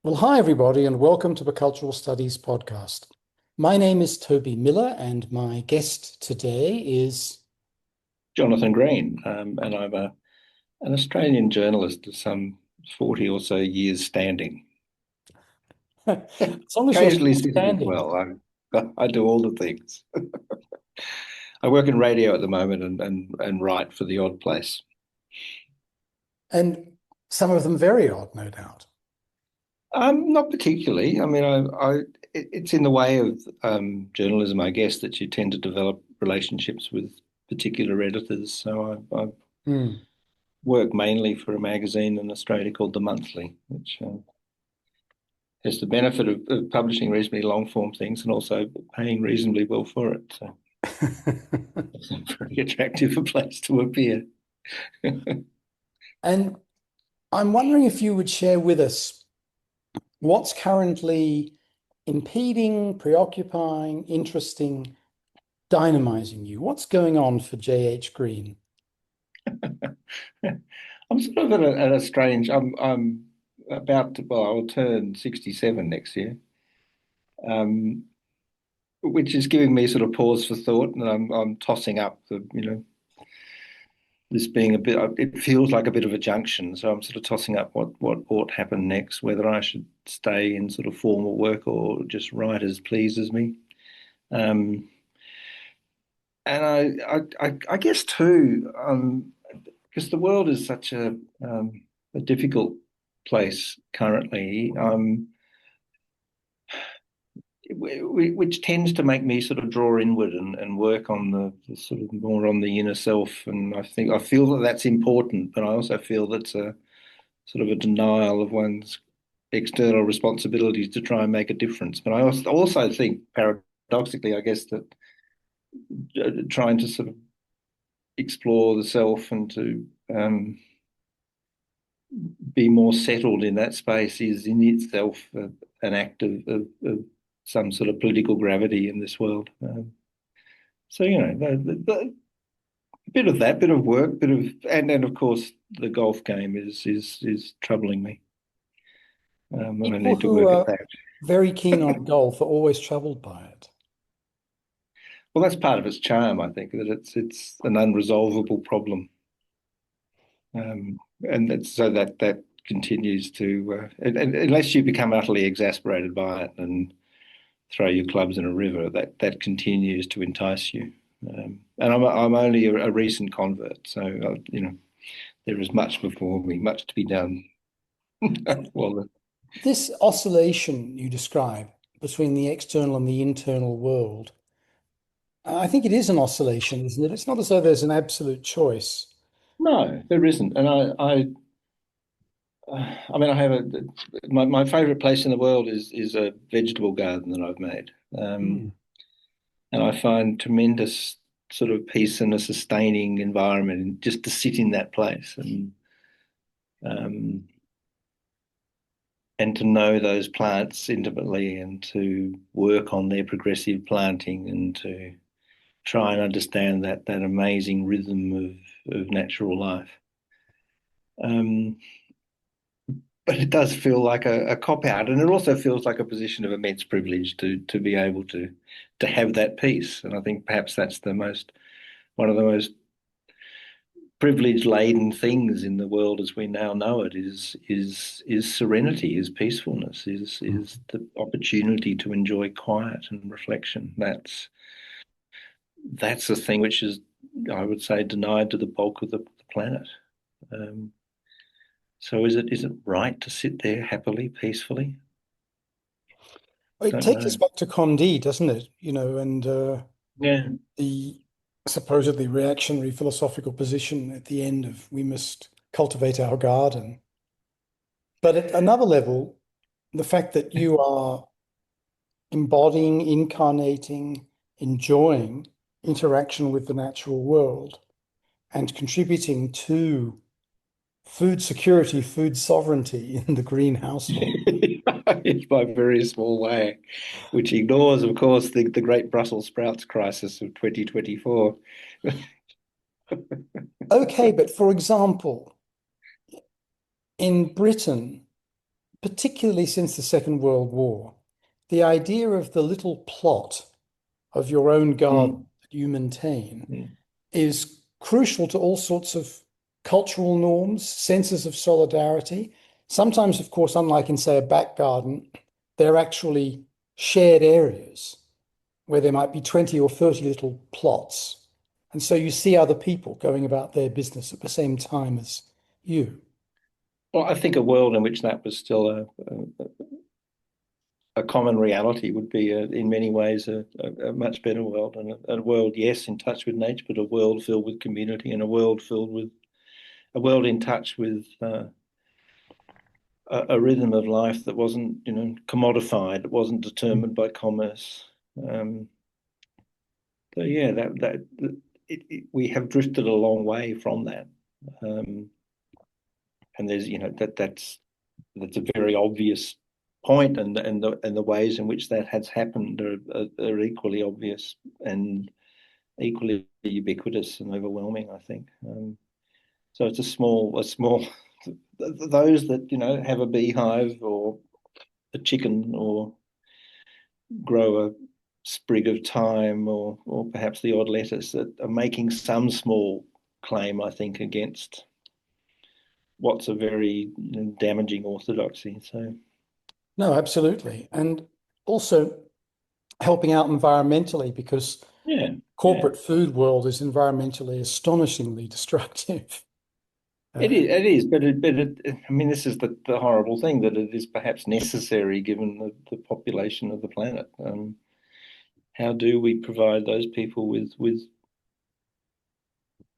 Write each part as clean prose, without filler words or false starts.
Well, hi, everybody, and welcome to the Cultural Studies podcast. My name is Toby Miller, and my guest today is Jonathan Green, and I'm an Australian journalist of some 40 or so years standing. as long as you're Occasionally still sitting as standing. well. I do all the things. I work in radio at the moment and write for the odd place. And some of them very odd, no doubt. Not particularly. I mean, it's in the way of journalism, I guess, that you tend to develop relationships with particular editors. So I Hmm. work mainly for a magazine in Australia called The Monthly, which has the benefit of publishing reasonably long form things and also paying reasonably well for it. So it's a very attractive a place to appear. And I'm wondering if you would share with us what's currently impeding, preoccupying, interesting, dynamizing you. What's going on for J.H. Green? I'm sort of at a strange. I'm about to. Well, I'll turn 67 next year, um, which is giving me sort of pause for thought, and I'm tossing up this being a bit. It feels like a bit of a junction, so I'm sort of tossing up what ought happen next, whether I should stay in sort of formal work or just write as pleases me. Um, and I guess too, because the world is such a difficult place currently, which tends to make me sort of draw inward and work on the sort of more on the inner self. And I feel that that's important, but I also feel that's a sort of a denial of one's external responsibilities to try and make a difference. But I also think, paradoxically, I guess that trying to sort of explore the self and to be more settled in that space is in itself an act of some sort of political gravity in this world. So a bit of that, bit of work, bit of and of course the golf game is troubling me, and I People need to who work at are that. very keen on golf are always troubled by it. Well, that's part of its charm, I think, that it's an unresolvable problem, and that's, so that continues to, and unless you become utterly exasperated by it and throw your clubs in a river, that continues to entice you. And I'm only a recent convert, so there is much before me, much to be done. Well, This oscillation you describe between the external and the internal world, I think it is an oscillation, isn't it? It's not as though there's an absolute choice. no, there isn't, and I mean, I have my favorite place in the world is a vegetable garden that I've made, Hmm. and I find tremendous sort of peace and a sustaining environment, and just to sit in that place um, and to know those plants intimately and to work on their progressive planting and to try and understand that amazing rhythm of natural life. Um, but it does feel like a cop out, and it also feels like a position of immense privilege to be able to have that peace. And I think perhaps that's the most one of the most privilege laden things in the world as we now know it is serenity, is peacefulness, is the opportunity to enjoy quiet and reflection. That's a thing which is, I would say, denied to the bulk of the planet. Um, so is it right to sit there happily, peacefully? It Don't takes us know. back to Condé, doesn't it? And Yeah. the supposedly reactionary philosophical position at the end of we must cultivate our garden. But at another level, the fact that you are embodying, incarnating, enjoying interaction with the natural world and contributing to food security, food sovereignty in the green household. It's my very small way, which ignores, of course, the great Brussels sprouts crisis of 2024. Okay, but for example, in Britain, particularly since the Second World War, the idea of the little plot of your own garden Mm, that you maintain mm. is crucial to all sorts of cultural norms, senses of solidarity. Sometimes, of course, unlike in, say, a back garden, they're actually shared areas where there might be 20 or 30 little plots. And so you see other people going about their business at the same time as you. Well, I think a world in which that was still a common reality would be, in many ways, a much better world, and a world, yes, in touch with nature, but a world filled with community, and a world in touch with a rhythm of life that wasn't, commodified, it wasn't determined by commerce. Um, so yeah, we have drifted a long way from that, um, and there's, that's a very obvious point, and the ways in which that has happened are equally obvious and equally ubiquitous and overwhelming, I think. So it's a small those that have a beehive or a chicken or grow a sprig of thyme or perhaps the odd lettuce that are making some small claim, I think, against what's a very damaging orthodoxy. So No, absolutely. And also helping out environmentally because yeah, yeah. corporate food world is environmentally astonishingly destructive. It Uh, is, I mean, this is the horrible thing that it is perhaps necessary given the population of the planet. How do we provide those people with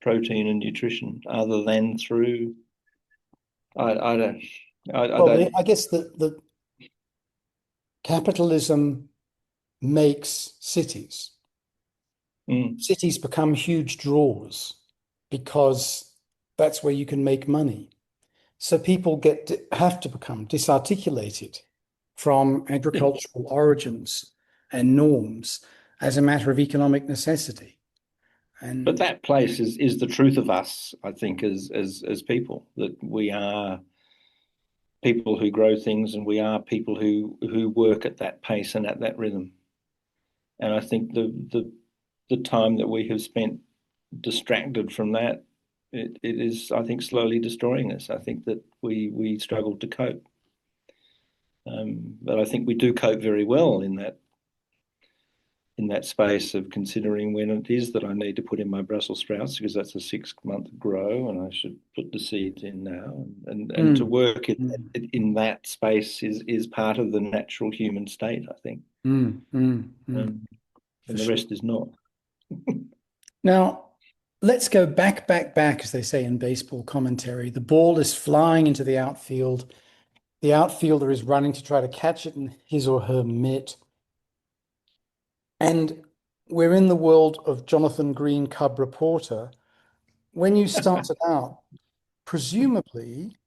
protein and nutrition other than through? I don't, I well, don't. I guess the capitalism makes cities. Mm. Cities become huge draws because that's where you can make money. So people have to become disarticulated from Yeah. agricultural origins and norms as a matter of economic necessity. But And that place is the truth of us, I think, as people, that we are people who grow things, and we are people who work at that pace and at that rhythm. And I think the time that we have spent distracted from that, it is, I think, slowly destroying us. I think that we struggle to cope, but I think we do cope very well in that space of considering when it is that I need to put in my Brussels sprouts, because that's a 6 month grow and I should put the seeds in now, and to mm, work mm, in that space is part of the natural human state, I think, um, for and the sure. rest is not. Now, let's go back, as they say in baseball commentary. The ball is flying into the outfield. The outfielder is running to try to catch it in his or her mitt. And we're in the world of Jonathan Green, Cub reporter. When you started out, presumably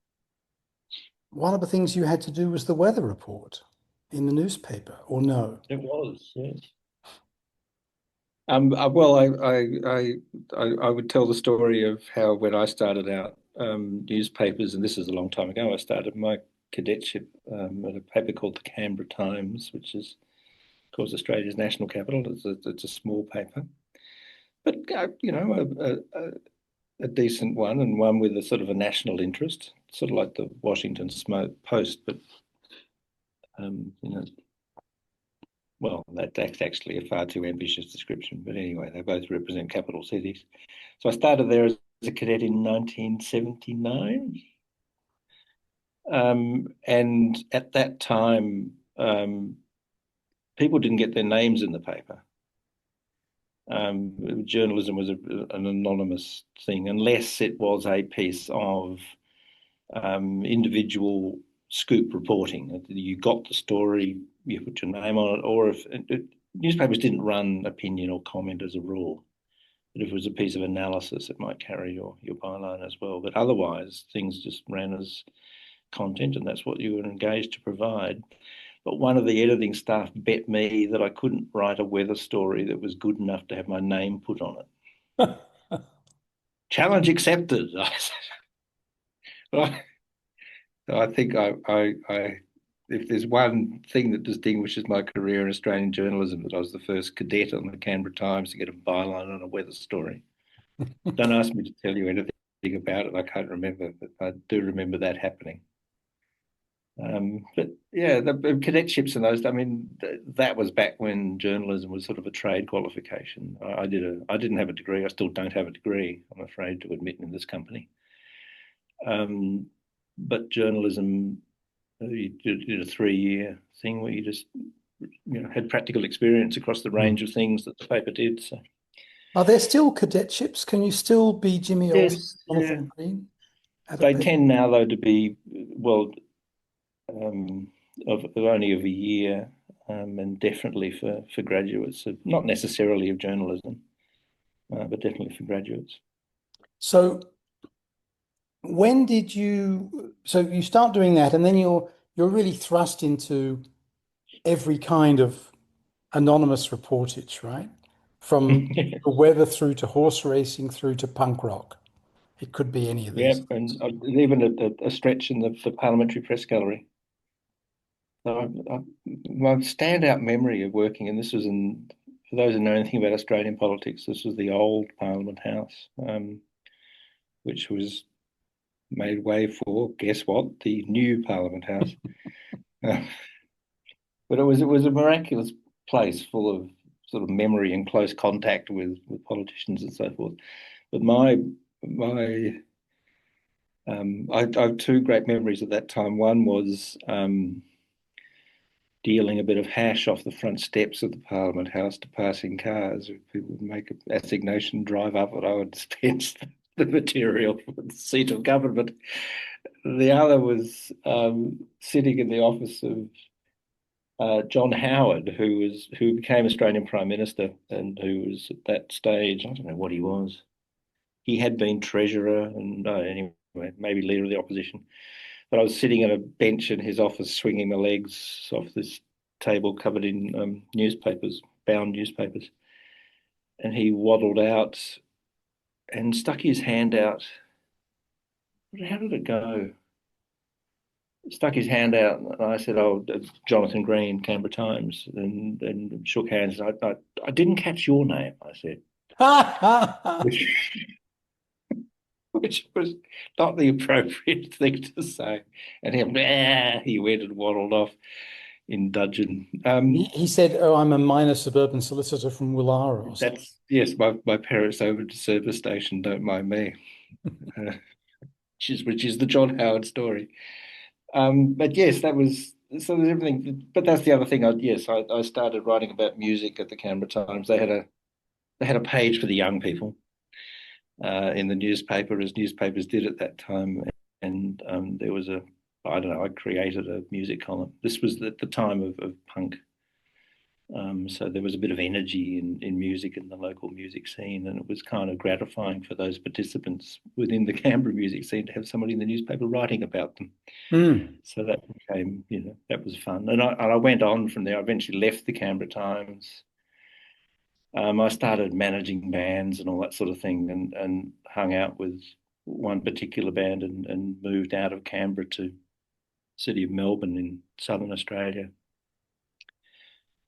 one of the things you had to do was the weather report in the newspaper, or no? It was, yes. Well, I would tell the story of how when I started out, newspapers, and this is a long time ago, I started my cadetship at a paper called the Canberra Times, which is, of course, Australia's national capital. It's a small paper, but a decent one, and one with a sort of a national interest, sort of like the Washington Post, but um, you know, well, that's actually a far too ambitious description. But anyway, they both represent capital cities. So I started there as a cadet in 1979. And at that time, people didn't get their names in the paper. Journalism was an anonymous thing, unless it was a piece of individual scoop reporting. You got the story, you put your name on it, or if newspapers didn't run opinion or comment as a rule. But if it was a piece of analysis, it might carry your byline as well. But otherwise, things just ran as content, and that's what you were engaged to provide. But one of the editing staff bet me that I couldn't write a weather story that was good enough to have my name put on it. Challenge accepted. I think I if there's one thing that distinguishes my career in Australian journalism, that I was the first cadet on the Canberra Times to get a byline on a weather story. Don't ask me to tell you anything about it. I can't remember, but I do remember that happening. But yeah, the cadetships and those. I mean, that was back when journalism was sort of a trade qualification. I didn't have a degree. I still don't have a degree. I'm afraid to admit in this company. Um, but journalism, you did a 3 year thing where you just had practical experience across the Mm. range of things that the paper did. So Are there still cadetships? Can you still be Jimmy Olsen, yes, yeah, Jonathan Green at a they peak? tend now though to be well um, of only of a year, and definitely for graduates, so not necessarily of journalism, but definitely for graduates. So when did you, so you start doing that and then you're really thrust into every kind of anonymous reportage, right? From the weather through to horse racing through to punk rock. It could be any of Yeah, these things. and even a stretch in the Parliamentary Press Gallery. So my standout memory of working, and this was in, for those who know anything about Australian politics, this was the old Parliament House, which was made way for, guess what, the new Parliament House. Uh, but it was a miraculous place full of sort of memory and close contact with politicians and so forth. But my I have two great memories of that time. One was dealing a bit of hash off the front steps of the Parliament House to passing cars. People would make an assignation, drive up, and I would dispense the material for the seat of government. The other was sitting in the office of John Howard, who became Australian Prime Minister and who was at that stage, I don't know what he was. He had been treasurer and anyway, maybe leader of the opposition. But I was sitting at a bench in his office, swinging my legs off this table covered in newspapers, bound newspapers, and he waddled out and stuck his hand out. How did it go? Stuck his hand out, and I said, "Oh, Jonathan Green, Canberra Times," and shook hands. I didn't catch your name, I said, which which was not the appropriate thing to say. And he went and waddled off in dudgeon. He said, "Oh, I'm a minor suburban solicitor from Willara or something." That's yes, my parents over to service station don't mind me, uh, which is the John Howard story. But yes, that was so there's everything. But that's the other thing. I started writing about music at the Canberra Times. They had a page for the young people in the newspaper, as newspapers did at that time, and there was a I don't know. I created a music column. This was at the time of punk. So there was a bit of energy in music in the local music scene, and it was kind of gratifying for those participants within the Canberra music scene to have somebody in the newspaper writing about them. Mm. So that became, that was fun. And I went on from there. I eventually left the Canberra Times. I started managing bands and all that sort of thing, and hung out with one particular band, and moved out of Canberra to the city of Melbourne in southern Australia,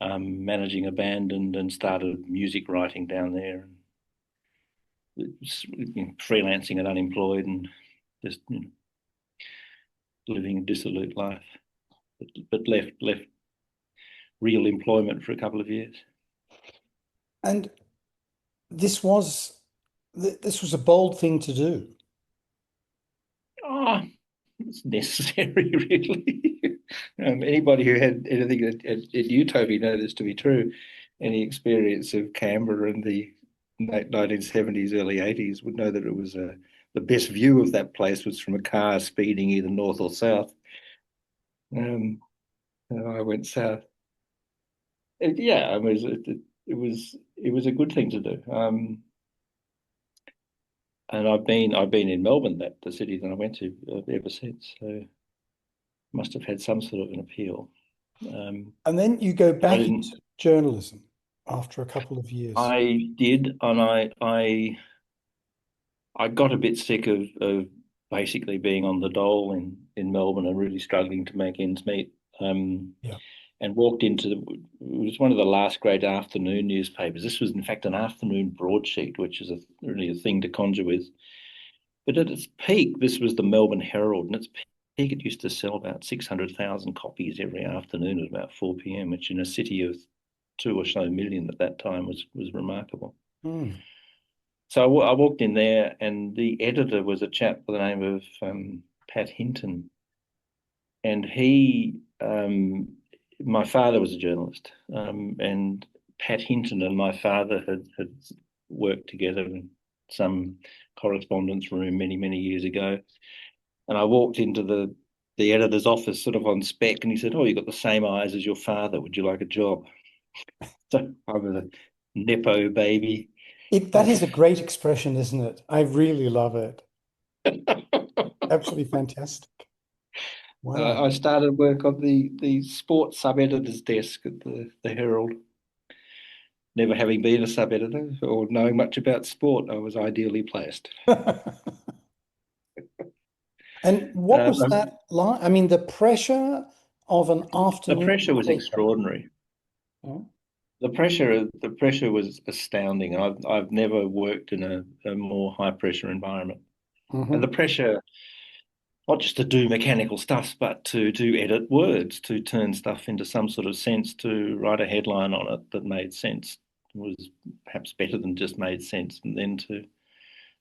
managing a band, and started music writing down there, and freelancing and unemployed, and just living a dissolute life, but left real employment for a couple of years. And this was this was a bold thing to do. Oh, it's necessary, really. Anybody who had anything at Utopia know this to be true. Any experience of Canberra in the 1970s, early 80s would know that it was the best view of that place was from a car speeding either north or south. Um, I went south. Yeah, I mean, it was a good thing to do. And I've been in Melbourne, that the city that I went to ever since. So must have had some sort of an appeal. Um, And then you go I back didn't. into journalism after a couple of years. I did, and I got a bit sick of basically being on the dole in Melbourne and really struggling to make ends meet. Yeah. and walked into it was one of the last great afternoon newspapers. This was, in fact, an afternoon broadsheet, which is really a thing to conjure with. But at its peak, this was the Melbourne Herald, and its peak, it used to sell about 600,000 copies every afternoon at about 4 p.m., which in a city of 2 or so million at that time was remarkable. Mm. So I walked in there, and the editor was a chap by the name of Pat Hinton, and my father was a journalist, and Pat Hinton and my father had worked together in some correspondence room many years ago. And I walked into the editor's office sort of on spec, and he said, "Oh, you've got the same eyes as your father. Would you like a job?" So I was a nepo baby. That is a great expression, isn't it? I really love it. Absolutely fantastic. Wow. I started work on the sports sub editor's desk at the Herald. Never having been a sub editor or knowing much about sport, I was ideally placed. And what Uh, was that like? I mean, the pressure of an the afternoon pressure was paper. extraordinary. Oh, The pressure was astounding. I've never worked in a more high pressure environment. And the mhm. pressure, not just to do mechanical stuff, but to edit words, to turn stuff into some sort of sense, to write a headline on it that made sense, was perhaps better than just made sense, and then to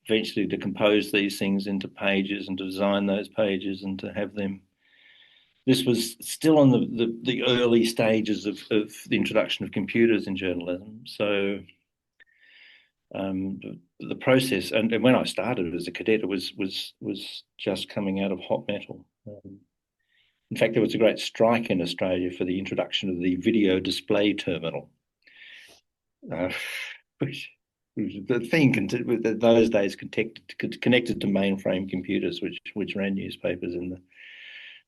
eventually to compose these things into pages and to design those pages and to have them. This was still on the early stages of the introduction of computers in journalism. So the process, and when I started as a cadet, it was just coming out of hot metal. In fact, there was a great strike in Australia for the introduction of the video display terminal, uh, which was the thing in those days connected to mainframe computers, which ran newspapers in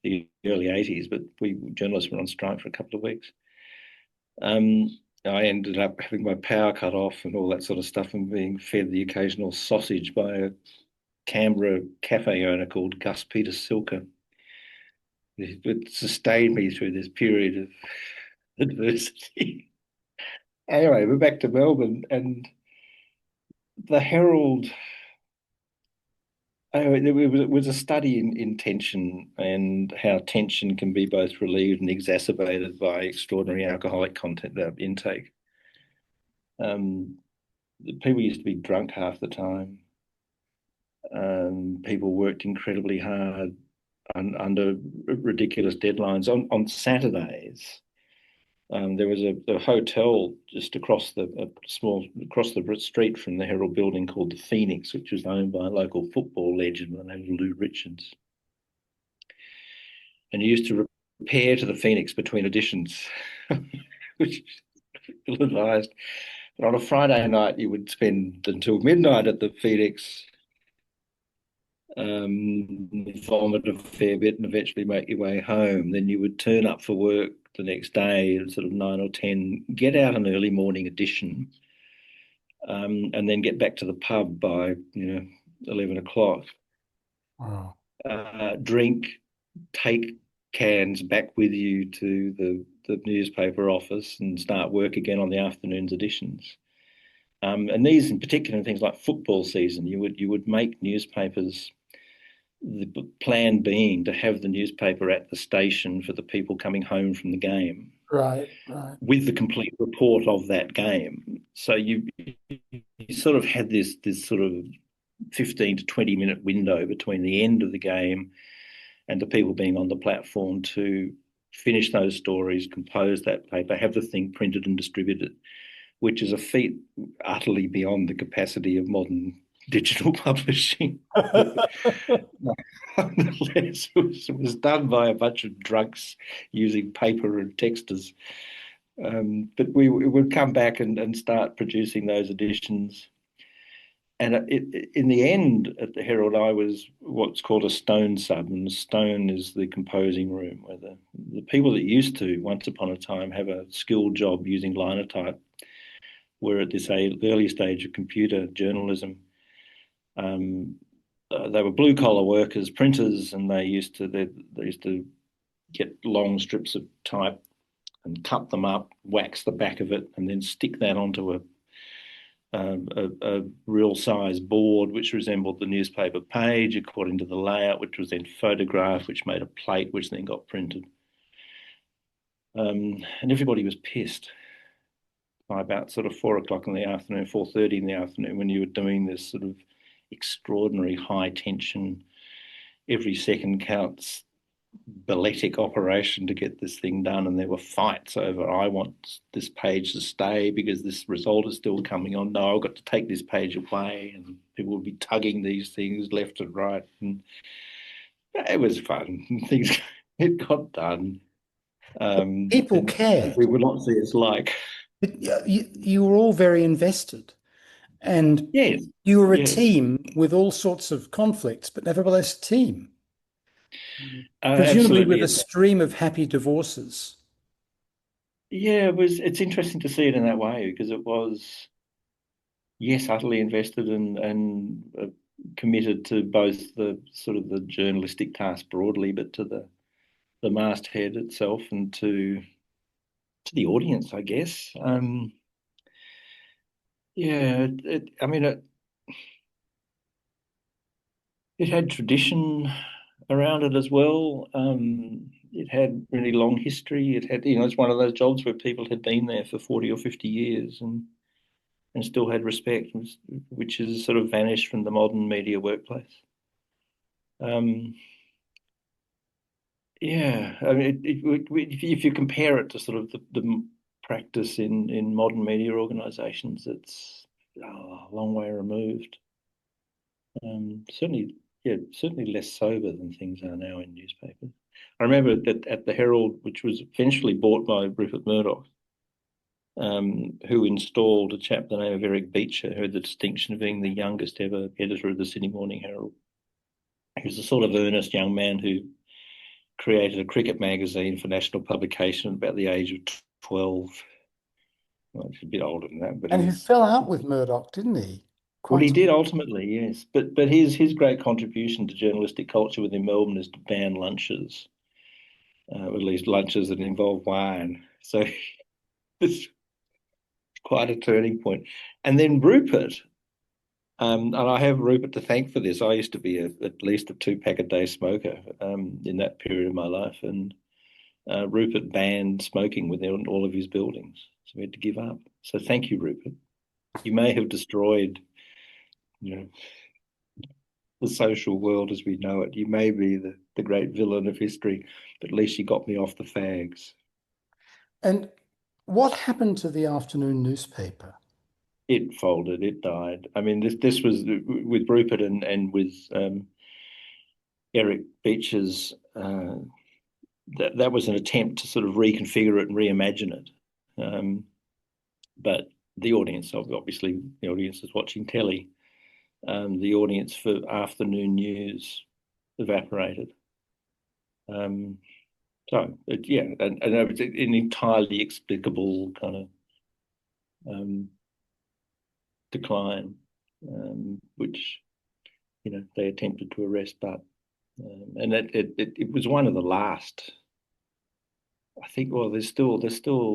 the early 80s. But we journalists were on strike for a couple of weeks. Um, I ended up having my power cut off and all that sort of stuff, and being fed the occasional sausage by a Canberra cafe owner called Gus Peter Silker. It sustained me through this period of adversity. Anyway, we're back to Melbourne, and the Herald. Oh, it was a study in tension and how tension can be both relieved and exacerbated by extraordinary alcoholic content intake. Um, People used to be drunk half the time. People worked incredibly hard under ridiculous deadlines. On Saturdays, there was a hotel just across the street from the Herald building called the Phoenix, which was owned by a local football legend by the name of Lou Richards. And you used to repair to the Phoenix between editions, which is ill-advised. But on a Friday night, you would spend until midnight at the Phoenix, vomit a fair bit, and eventually make your way home. Then you would turn up for work the next day at sort of 9 or 10, get out an early morning edition, and then get back to the pub by 11 o'clock. Wow. Drink, take cans back with you to the newspaper office, and start work again on the afternoon's editions. And these, in particular, things like football season, you would make newspapers. The plan being to have the newspaper at the station for the people coming home from the game Right, right. with the complete report of that game. So you sort of had this sort of 15 to 20 minute window between the end of the game and the people being on the platform to finish those stories, compose that paper, have the thing printed and distributed, which is a feat utterly beyond the capacity of modern digital publishing. But nonetheless, it was done by a bunch of drunks using paper and texters. But we would come back and start producing those editions. And in the end, at the Herald, I was what's called a stone sub, and stone is the composing room where the people that used to, once upon a time, have a skilled job using linotype were at this early stage of computer journalism. They were blue collar workers, printers, and they used to get long strips of type and cut them up, wax the back of it, and then stick that onto a real size board which resembled the newspaper page according to the layout, which was then photographed, which made a plate, which then got printed. And everybody was pissed by about sort of 4 o'clock in the afternoon, 4:30 in the afternoon, when you were doing this sort of extraordinary high tension, every second counts balletic operation to get this thing done. And there were fights over, I want this page to stay because this result is still coming on. No, I've got to take this page away. And people would be tugging these things left and right. And it was fun. Things, it got done. People And cared. we would not see it's like. But you were all very invested, and Yes, you were a yes. team with all sorts of conflicts, but nevertheless a team. Presumably with Absolutely. a stream of happy divorces. Yeah, it was. It's interesting to see it in that way because it was, yes, utterly invested and committed to both the sort of the journalistic task broadly, but to the masthead itself and to the audience, I guess. Yeah, I mean, it had tradition around it as well. It had really long history. It had, it's one of those jobs where people had been there for 40 or 50 years and still had respect, which has sort of vanished from the modern media workplace. Um, yeah, I mean, if you compare it to sort of the practice in modern media organisations, it's a long way removed. Certainly, yeah, certainly less sober than things are now in newspapers. I remember that at the Herald, which was eventually bought by Rupert Murdoch, who installed a chap by the name of Eric Beecher, who had the distinction of being the youngest ever editor of the Sydney Morning Herald. He was a sort of earnest young man who created a cricket magazine for national publication at about the age of 12. Well, he's a bit older than that, but he And who was. fell out with Murdoch, didn't he? Well, he Quite. did ultimately, yes. But his great contribution to journalistic culture within Melbourne is to ban lunches, at least lunches that involve wine. So it's quite a turning point. And then Rupert, and I have Rupert to thank for this. I used to be at least a 2 pack a day smoker in that period of my life, and Rupert banned smoking within all of his buildings, so we had to give up. So thank you, Rupert. You may have destroyed, you know, the social world as we know it. You may be the great villain of history, but at least you got me off the fags. And what happened to the afternoon newspaper? It folded. It died. I mean, this was with Rupert and with Eric Beecher's. That was an attempt to sort of reconfigure it and reimagine it. But the audience, obviously, the audience is watching telly. The audience for afternoon news evaporated. Yeah, and it's an entirely explicable kind of decline, which they attempted to arrest, but and it was one of the last. I think. Well, there's still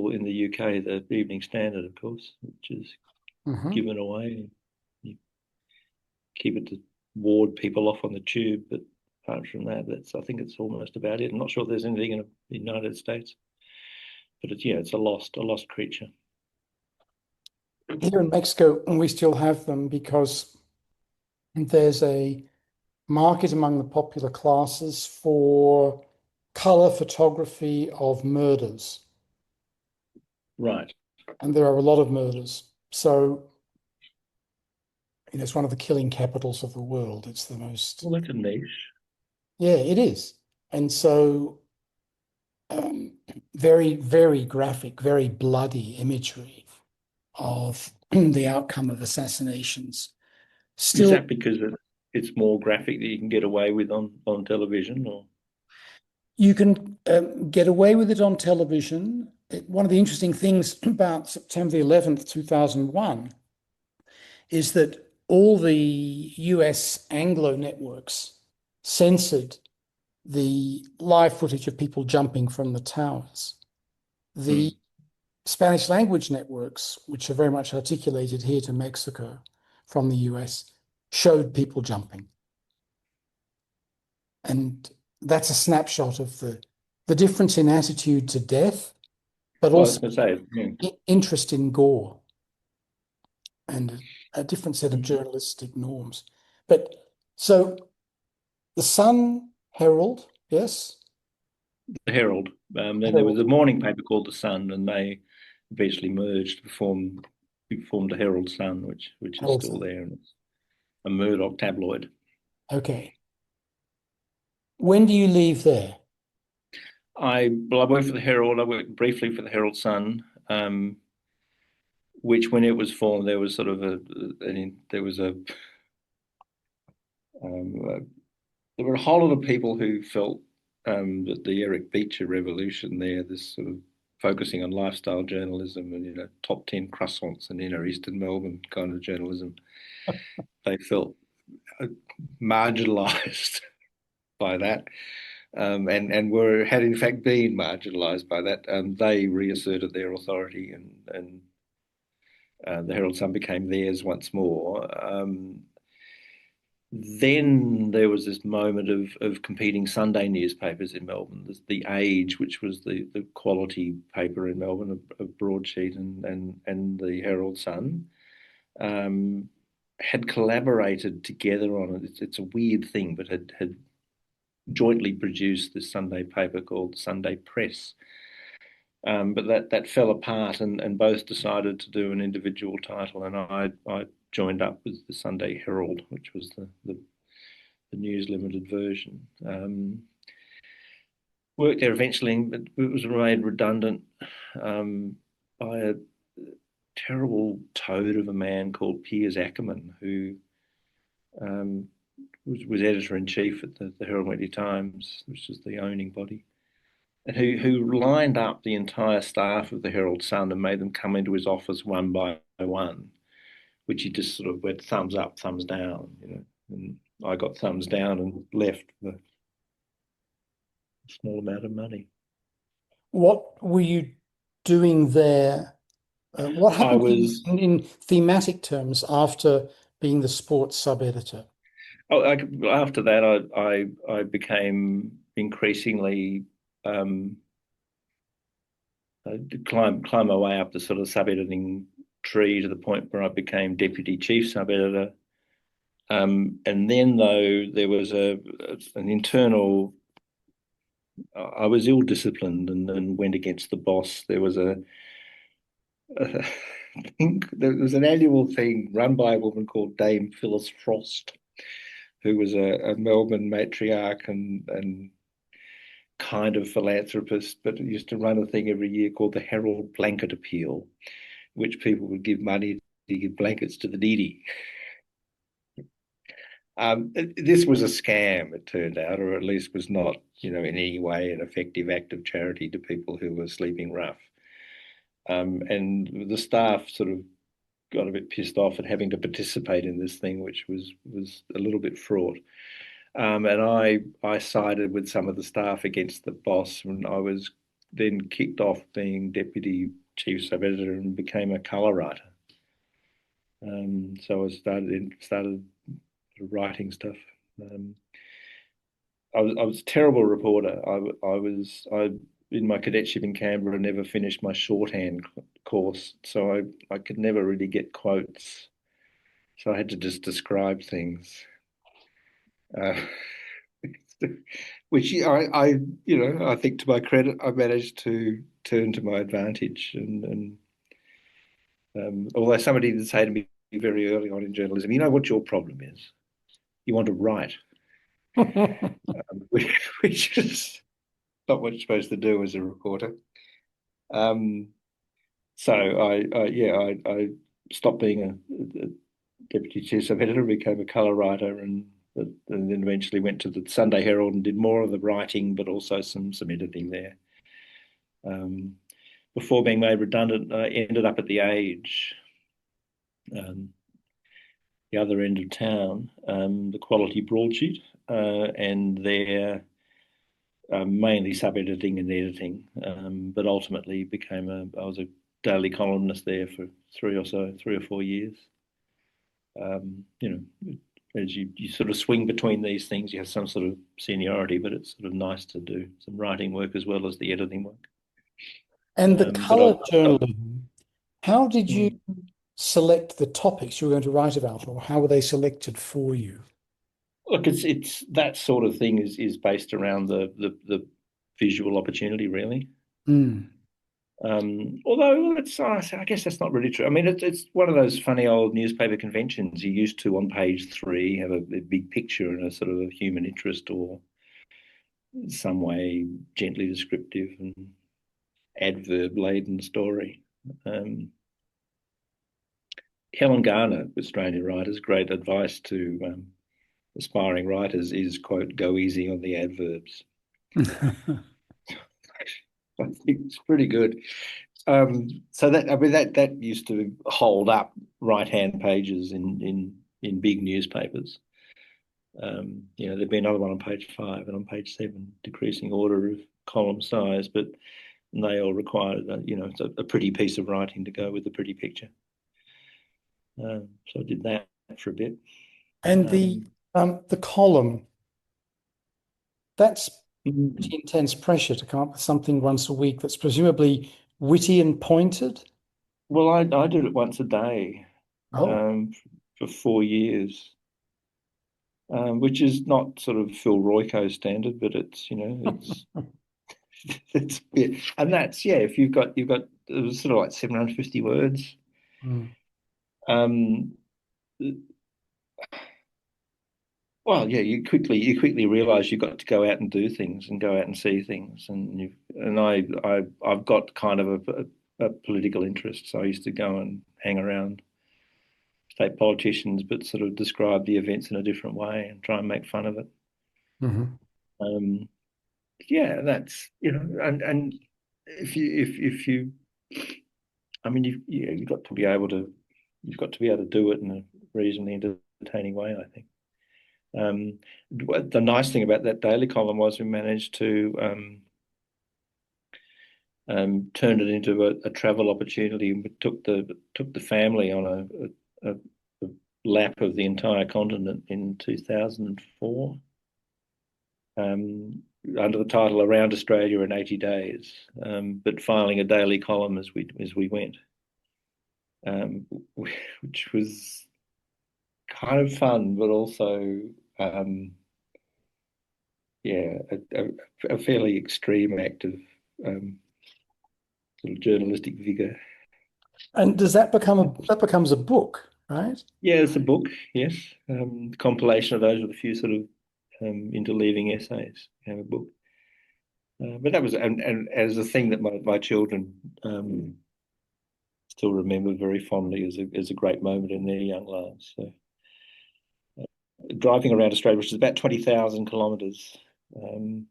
in the UK the Evening Standard, of course, which is Mhm. given away. You keep it to ward people off on the tube, but apart from that, I think it's almost about it. I'm not sure if there's anything in the United States, but it's a lost creature. Here in Mexico, and we still have them because there's a market among the popular classes for color photography of murders. Right. And there are a lot of murders. So, it's one of the killing capitals of the world. It's the most, Well, that's a niche. yeah, it is. And so, um, very, very graphic, very bloody imagery of the outcome of assassinations. Is Still, that because it's more graphic that you can get away with on television, or you can get away with it on television. One of the interesting things about September the 11th, 2001, is that all the US Anglo networks censored the live footage of people jumping from the towers. The Mm. Spanish language networks, which are very much articulated here to Mexico from the US, showed people jumping. And that's a snapshot of the difference in attitude to death, but Well, I was also going to say, yeah. interest in gore and a different set of Mm. journalistic norms. But so the Sun Herald, yes, The Herald. Then there was Herald, a morning paper called The Sun, and they eventually merged to formed the Herald Sun, which is Herald still Sun. there, and it's a Murdoch tabloid. Okay. When do you leave there? I worked for the Herald. I worked briefly for the Herald Sun, which when it was formed, there was sort of there was um, there were a whole lot of people who felt that the Eric Beecher revolution there, this sort of focusing on lifestyle journalism and top 10 croissants and inner Eastern Melbourne kind of journalism, they felt marginalised by that. And were had in fact been marginalised by that. They reasserted their authority, and the Herald Sun became theirs once more. Then there was this moment of competing Sunday newspapers in Melbourne. The Age, which was the quality paper in Melbourne, a broadsheet, and the Herald Sun, um, had collaborated together on it. It's a weird thing, but had jointly produced this Sunday paper called Sunday Press. But that fell apart, and both decided to do an individual title, and I joined up with the Sunday Herald, which was the News Limited version. Worked there eventually, but it was made redundant by a terrible toad of a man called Piers Ackerman, who um, was editor in chief at the Herald Weekly Times, which is the owning body, and who lined up the entire staff of the Herald Sun and made them come into his office one by one, which he just sort of went thumbs up, thumbs down. And I got thumbs down and left with a small amount of money. What were you doing there? What I happened to you was in thematic terms after being the sports sub-editor? oh, after that I became increasingly um, climb my way up the sort of sub-editing tree to the point where I became deputy chief sub-editor. And then though there was an internal, I was ill-disciplined and went against the boss. There was I think there was an annual thing run by a woman called Dame Phyllis Frost, who was a Melbourne matriarch and kind of philanthropist, but used to run a thing every year called the Herald Blanket Appeal, which people would give money to give blankets to the needy. This was a scam, it turned out, or at least was not, in any way an effective act of charity to people who were sleeping rough. And the staff sort of got a bit pissed off at having to participate in this thing, which was a little bit fraught. And I sided with some of the staff against the boss, and I was then kicked off being deputy chief sub editor and became a colour writer. So I started writing stuff. Um, I was a terrible reporter. I in my cadetship in Canberra never finished my shorthand course, so I could never really get quotes. So I had to just describe things. Uh, which I think to my credit, I managed to turn to my advantage. And although somebody did say to me very early on in journalism, you know what your problem is? You want to write, which is not what you're supposed to do as a reporter. Um, so I stopped being a deputy chief sub editor, became a colour writer, and then eventually went to the Sunday Herald and did more of the writing, but also some editing there. Um, Before being made redundant, I ended up at the Age, um, the other end of town, the quality broadsheet, and there mainly sub-editing and editing, but ultimately I was a daily columnist there for 3 or 4 years. You know, as you sort of swing between these things, you have some sort of seniority, but it's sort of nice to do some writing work as well as the editing work. And the But color I journalism, how did you mm, select the topics you were going to write about, or how were they selected for you? look, it's that sort of thing is based around the visual opportunity, really. Mm. Although I guess that's not really true. I mean, it's one of those funny old newspaper conventions. You used to, on page three, have a big picture and a sort of a human interest or some way gently descriptive and adverb laden story. Um, Helen Garner, Australian writers, great advice to aspiring writers is, quote, go easy on the adverbs. I think it's pretty good. So that I mean that used to hold up right hand pages in big newspapers. There'd be another one on page 5 and on page 7, decreasing order of column size, but they all required a pretty piece of writing to go with the pretty picture. So I did that for a bit. And Um, the column, that's mm, pretty intense pressure to come up with something once a week that's presumably witty and pointed. well, I did it once a day Oh. for 4 years. Which is not sort of Phil Royko standard, but it's and that's yeah. If you've got it was sort of like 750 words. Mm. Um, well, yeah, you quickly realize you've got to go out and do things and go out and see things, I've got kind of a political interest, so I used to go and hang around state politicians, but sort of describe the events in a different way and try and make fun of it. Mhm. Um, yeah, that's and if you I mean you've got to be able to do it in a reasonably entertaining way, I think. The nice thing about that daily column was we managed to turn it into a travel opportunity, and we took the family on a lap of the entire continent in 2004. um, Under the title "Around Australia in 80 Days," but filing a daily column as we went, um, which was kind of fun, but also um, yeah, a fairly extreme act of um, sort of journalistic vigor. And does that becomes a book, right? Yeah, it's a book, yes, compilation of those with a few sort of interleaving essays. Have a book. But that was and as a thing that my children still remember very fondly as a great moment in their young lives. So driving around Australia, which is about 20,000 kilometres, and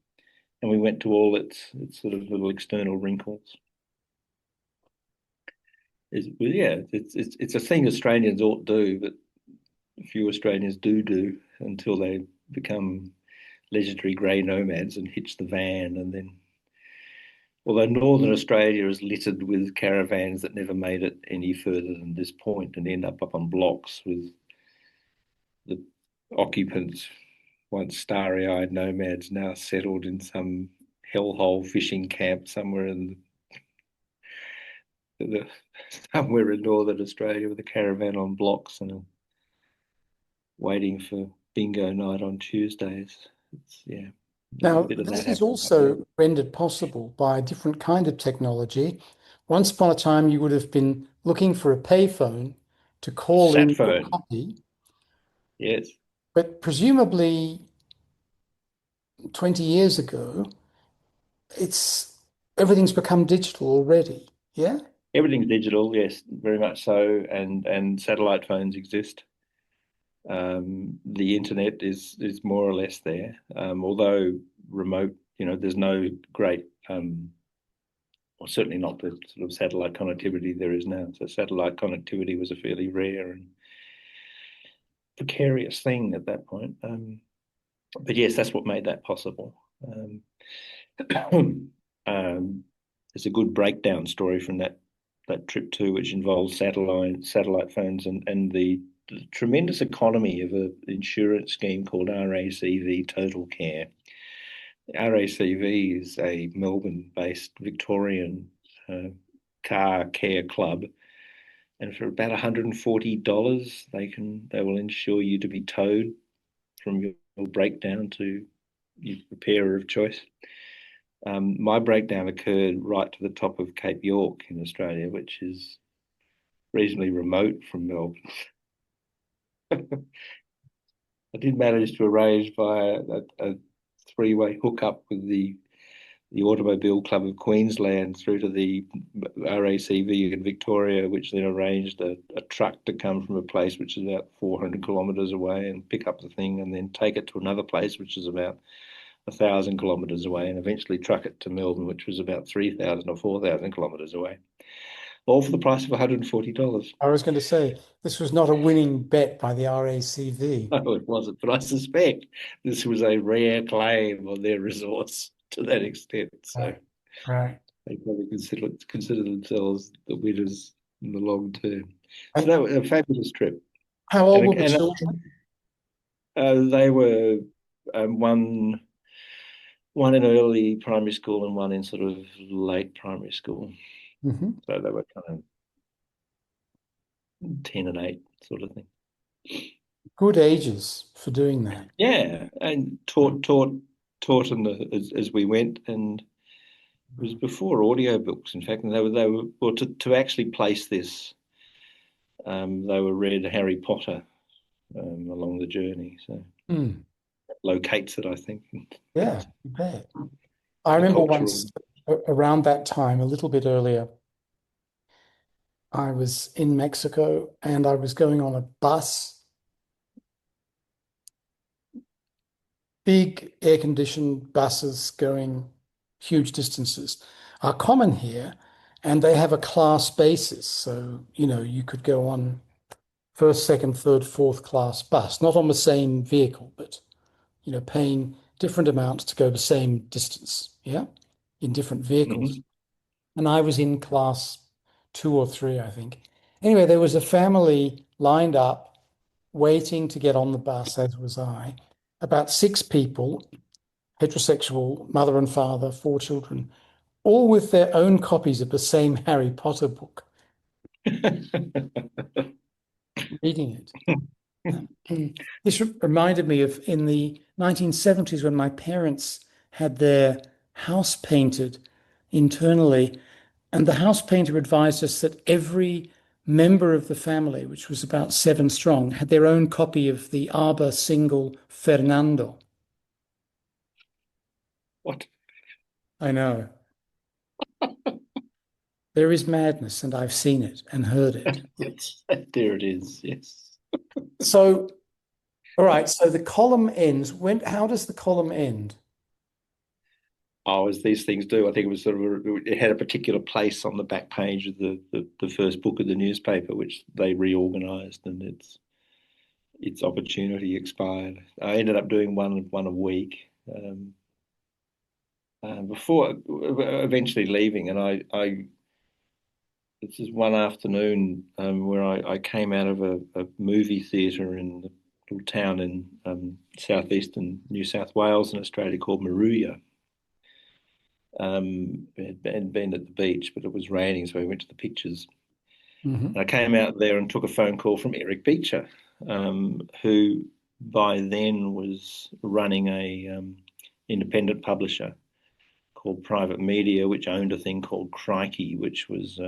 we went to all its sort of little external wrinkles. Yeah, it's a thing Australians ought to do, but few Australians do until they become legendary grey nomads and hitch the van, and then. Although Northern Australia is littered with caravans that never made it any further than this point and end up on blocks with the occupants, once starry-eyed nomads, now settled in some hellhole fishing camp somewhere the somewhere in northern Australia with a caravan on blocks and waiting for bingo night on Tuesdays. Yeah, there's a Now, bit of that this is happening up there. also rendered possible by a different kind of technology. Once upon a time, you would have been looking for a payphone to call Sat in your phone, copy, yes. but presumably 20 years ago, it's everything's become digital already. Yeah. Everything's digital, yes, very much so, and satellite phones exist. The internet is more or less there, although remote. There's no great, or certainly not the sort of satellite connectivity there is now. So satellite connectivity was a fairly rare and precarious thing at that point. But yes, that's what made that possible. Um, there's a good breakdown story from that trip too, which involves satellite phones and the tremendous economy of an insurance scheme called RACV Total Care. RACV is a Melbourne-based Victorian uh, car care club, and for about $140, they will insure you to be towed from your breakdown to your repairer of choice. My breakdown occurred right to the top of Cape York in Australia, which is reasonably remote from Melbourne. I did manage to arrange via a three-way hookup with the Automobile Club of Queensland through to the RACV in Victoria, which then arranged a truck to come from a place which is about 400 kilometres away and pick up the thing and then take it to another place which is about 1,000 kilometres away and eventually truck it to Melbourne, which was about 3,000 or 4,000 kilometres away, all for the price of $140. I was going to say this was not a winning bet by the RACV. No, it wasn't, but I suspect this was a rare claim on their resource to that extent. So Right, right. they probably consider themselves the winners in the long term. So And that was a fabulous trip, how old were the and children? they were one in early primary school and one in sort of late primary school. Hmm. So they were kind of 10 and 8 sort of thing. Good ages for doing that. Yeah, and taught them as we went, and it was before audiobooks. In fact, and they were well to actually place this. They were read Harry Potter along the journey, so Mm, locates it, I think. yeah, you bet. I A remember cultural. once around that time, a little bit earlier, I was in Mexico and I was going on a bus, big air-conditioned buses going huge distances are common here, and they have a class basis. So, you could go on first, second, third, fourth class bus, not on the same vehicle, but paying different amounts to go the same distance, yeah, in different vehicles. Mhm. And I was in class two or three, I think. Anyway, there was a family lined up waiting to get on the bus, as was I. About six people, heterosexual, mother and father, four children, all with their own copies of the same Harry Potter book, reading it. This reminded me of in the 1970s when my parents had their house painted internally, and the house painter advised us that every member of the family, which was about seven strong, had their own copy of the Arbor single Fernando. What? I know. There is madness, and I've seen it and heard it. There it is. Yes. So, all right, so the column ends. How does the column end? Oh, as these things do, I think it was it had a particular place on the back page of the first book of the newspaper, which they reorganized, and its opportunity expired. I ended up doing one a week before eventually leaving, and I this is one afternoon where I came out of a movie theatre in the little town in southeastern New South Wales in Australia called Maruya. Had been at the beach, but it was raining, so we went to the pictures. Mhm. And I came out there and took a phone call from Eric Beecher, who by then was running a independent publisher called Private Media, which owned a thing called Crikey, which was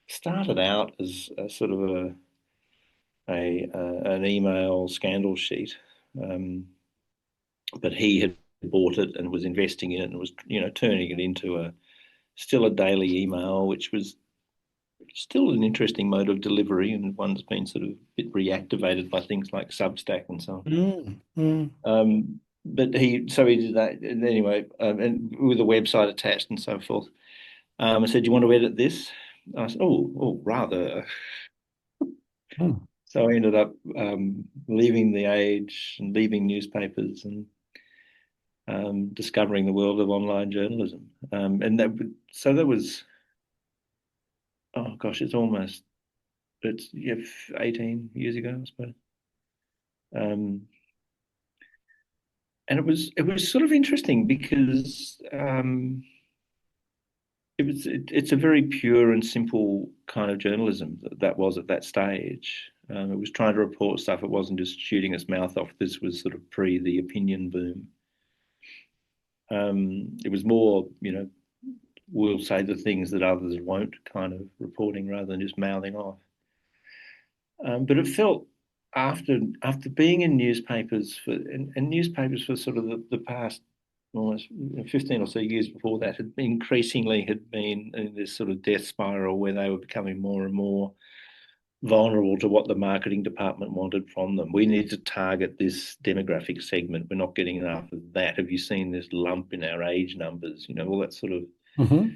started out as a sort of an email scandal sheet, um, but he had bought it and was investing in it and was turning it into still a daily email, which was still an interesting mode of delivery, and one's been sort of a bit reactivated by things like Substack and so Mm, mm, on. But he did that, and anyway, and with a website attached and so forth. I said, "Do you want to edit this?" I said, "Oh, rather." mm. So I ended up leaving the Age and leaving newspapers and discovering the world of online journalism. And that was, oh gosh, it's yeah, 18 years ago, I suppose. Um, and it was sort of interesting because it's a very pure and simple kind of journalism that was at that stage. It was trying to report stuff. It wasn't just shooting its mouth off. This was sort of pre the opinion boom. It was more, we'll say the things that others won't kind of reporting rather than just mouthing off. But it felt after being in newspapers and newspapers for sort of the past almost 15 or so years before that had been in this sort of death spiral where they were becoming more and more vulnerable to what the marketing department wanted from them. We need to target this demographic segment. We're not getting enough of that. Have you seen this lump in our age numbers? All that sort of Hmm.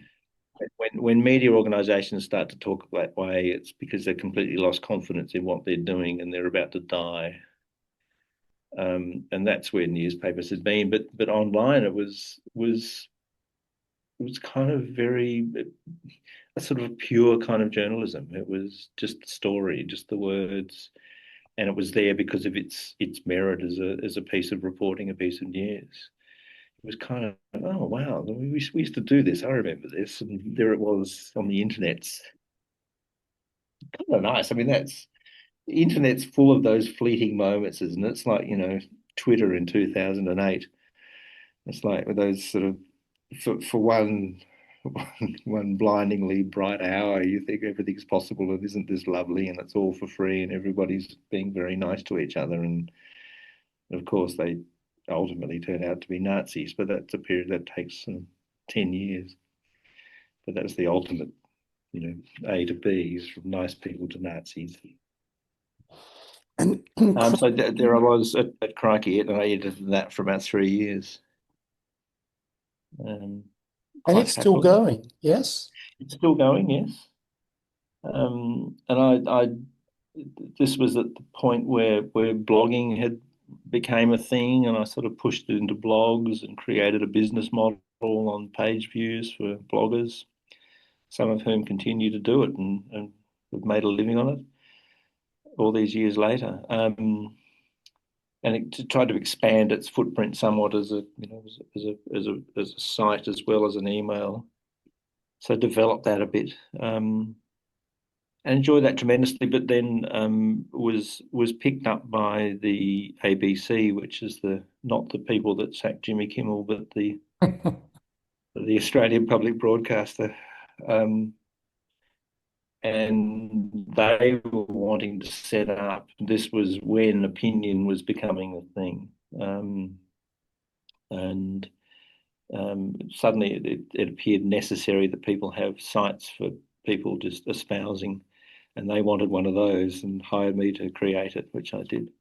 when media organisations start to talk that way, it's because they've completely lost confidence in what they're doing and they're about to die. And that's where newspapers had been, but online it was kind of very a sort of pure kind of journalism. It was just the story, just the words, and it was there because of its merit as a piece of reporting, a piece of news. It was kind of, oh wow, we used to do this. I remember this, and there it was on the internet. Kind of nice. I mean, the internet's full of those fleeting moments, isn't it? It's like Twitter in 2008. It's like with those sort of for one blindingly bright hour, you think everything's possible and isn't this lovely and it's all for free and everybody's being very nice to each other. And of course, they ultimately turn out to be Nazis, but that's a period that takes 10 years. But that's the ultimate, A to B is from nice people to Nazis. And So there I was at Crikey, and I edited that for about 3 years. Um, Quite it's still happily. going, yes? It's still going, yes. And this was at the point where blogging had became a thing, and I sort of pushed it into blogs and created a business model on page views for bloggers, some of whom continue to do it and have made a living on it all these years later. And it tried to expand its footprint somewhat as a site as well as an email. So developed that a bit. And enjoyed that tremendously. But then was picked up by the ABC, which is the not the people that sacked Jimmy Kimmel, but the Australian public broadcaster, and they were wanting to set up. This was when opinion was becoming a thing, and suddenly it appeared necessary that people have sites for people just espousing, and they wanted one of those and hired me to create it, which I did.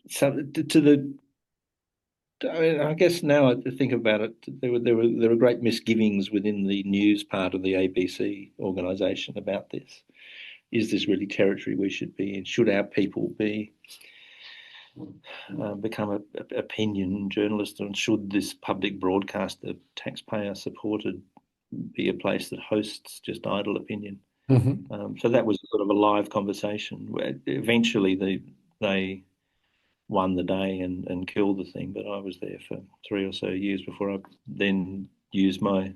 So to the, I mean, I guess now I think about it, there were great misgivings within the news part of the ABC organisation about this. Is this really territory we should be in? Should our people become a opinion journalist, and should this public broadcaster, taxpayer supported, be a place that hosts just idle opinion? Mhm. So that was sort of a live conversation. Where eventually they won the day and killed the thing, but I was there for 3 or so years before I then used my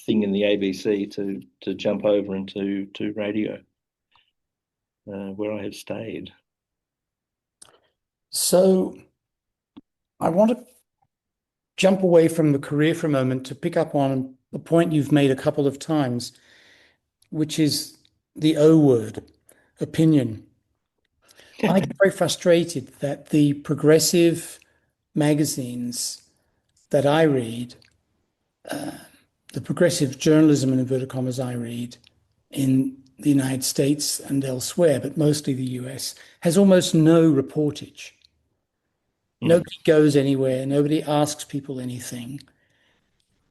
thing in the ABC to jump over into to radio, where I have stayed. So I want to jump away from the career for a moment to pick up on the point you've made a couple of times, which is the O word, opinion. I get very frustrated that the progressive magazines that I read, the progressive journalism in inverted commas I read in the United States and elsewhere, but mostly the US, has almost no reportage. Mm. Nobody goes anywhere, nobody asks people anything.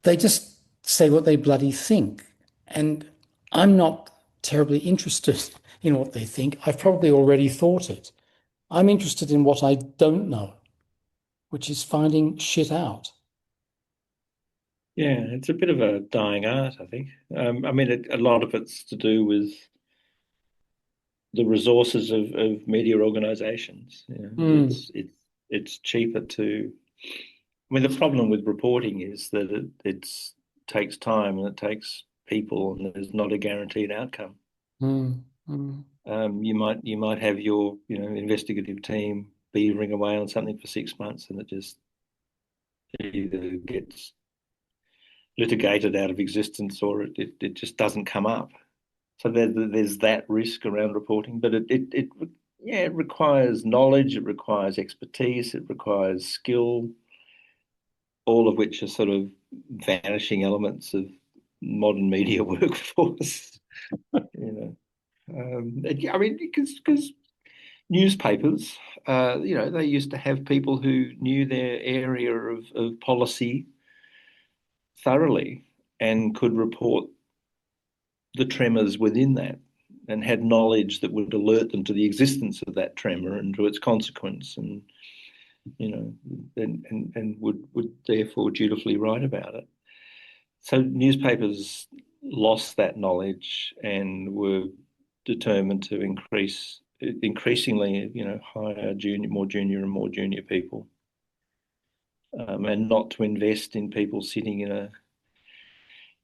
They just say what they bloody think. And I'm not terribly interested in what they think. I've probably already thought it. I'm interested in what I don't know. which is finding shit out. Yeah, it's a bit of a dying art, I think. I mean, a lot of it's to do with the resources of media organizations. You know, Mm, it's cheaper to. I mean, the problem with reporting is that it's takes time and it takes people, and there's not a guaranteed outcome. mm, mm, You might have your investigative team beavering away on something for 6 months, and it just either gets litigated out of existence or it just doesn't come up. So there's that risk around reporting, but it yeah, it requires knowledge, it requires expertise, it requires skill, all of which are sort of vanishing elements of modern media workforce. You I mean, because newspapers, they used to have people who knew their area of policy thoroughly and could report the tremors within that and had knowledge that would alert them to the existence of that tremor and to its consequence, and and would therefore dutifully write about it. So newspapers lost that knowledge and were determined to increasingly, hire more junior and more junior people, and not to invest in people sitting in a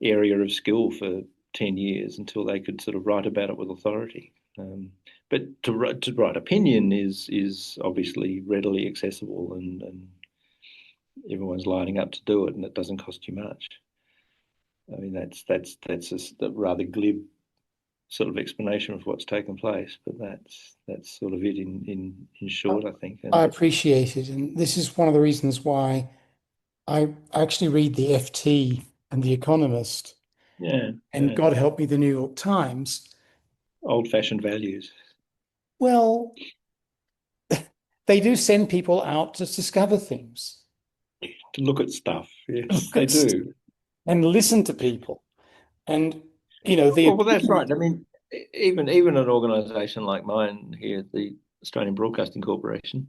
area of skill for 10 years until they could sort of write about it with authority. But to write opinion is obviously readily accessible, and everyone's lining up to do it, and it doesn't cost you much. I mean, that's a rather glib sort of explanation of what's taken place, but that's sort of it in I short, I think. I And appreciate it. And this is one of the reasons why I actually read the FT and The Economist, yeah, and yeah, God help me, the New York Times. old-fashioned values Well, they do send people out to discover things, to look at stuff. Yes, look they at st- do. and listen to people. And, the Well, that's opinion, right. I mean, even an organisation like mine here at the Australian Broadcasting Corporation,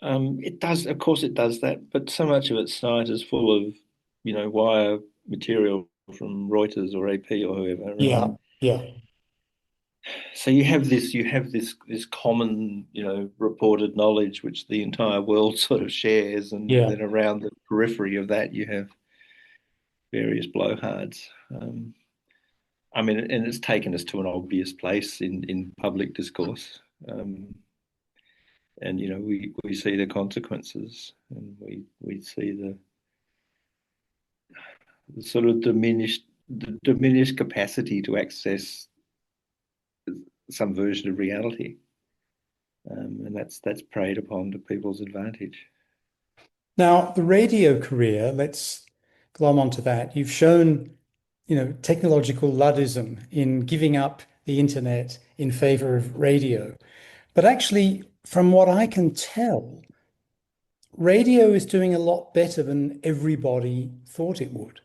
it does, of course, it does that, but so much of its site is full of, wire material from Reuters or AP or whoever, yeah, and yeah, so you have this common, reported knowledge which the entire world sort of shares, and yeah. then around the periphery of that you have various blowhards. I mean, and it's taken us to an obvious place in public discourse. And we see the consequences, and we see the sort of diminished capacity to access some version of reality, and that's preyed upon to people's advantage. Now, the radio career, let's glom onto that. You've shown, technological Luddism in giving up the internet in favor of radio. But actually, from what I can tell, radio is doing a lot better than everybody thought it would.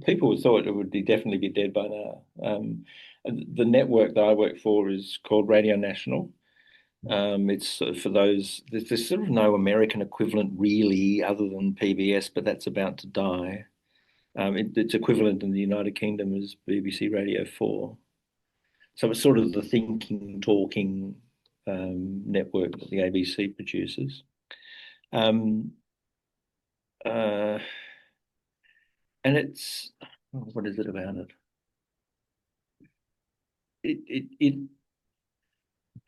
People thought it would definitely be dead by now. The network that I work for is called Radio National. It's for those. There's sort of no American equivalent really, other than PBS, but that's about to die. Its equivalent in the United Kingdom is BBC Radio 4. So it's sort of the thinking, talking network that the ABC produces. Um, uh, and it's, what is it about it? It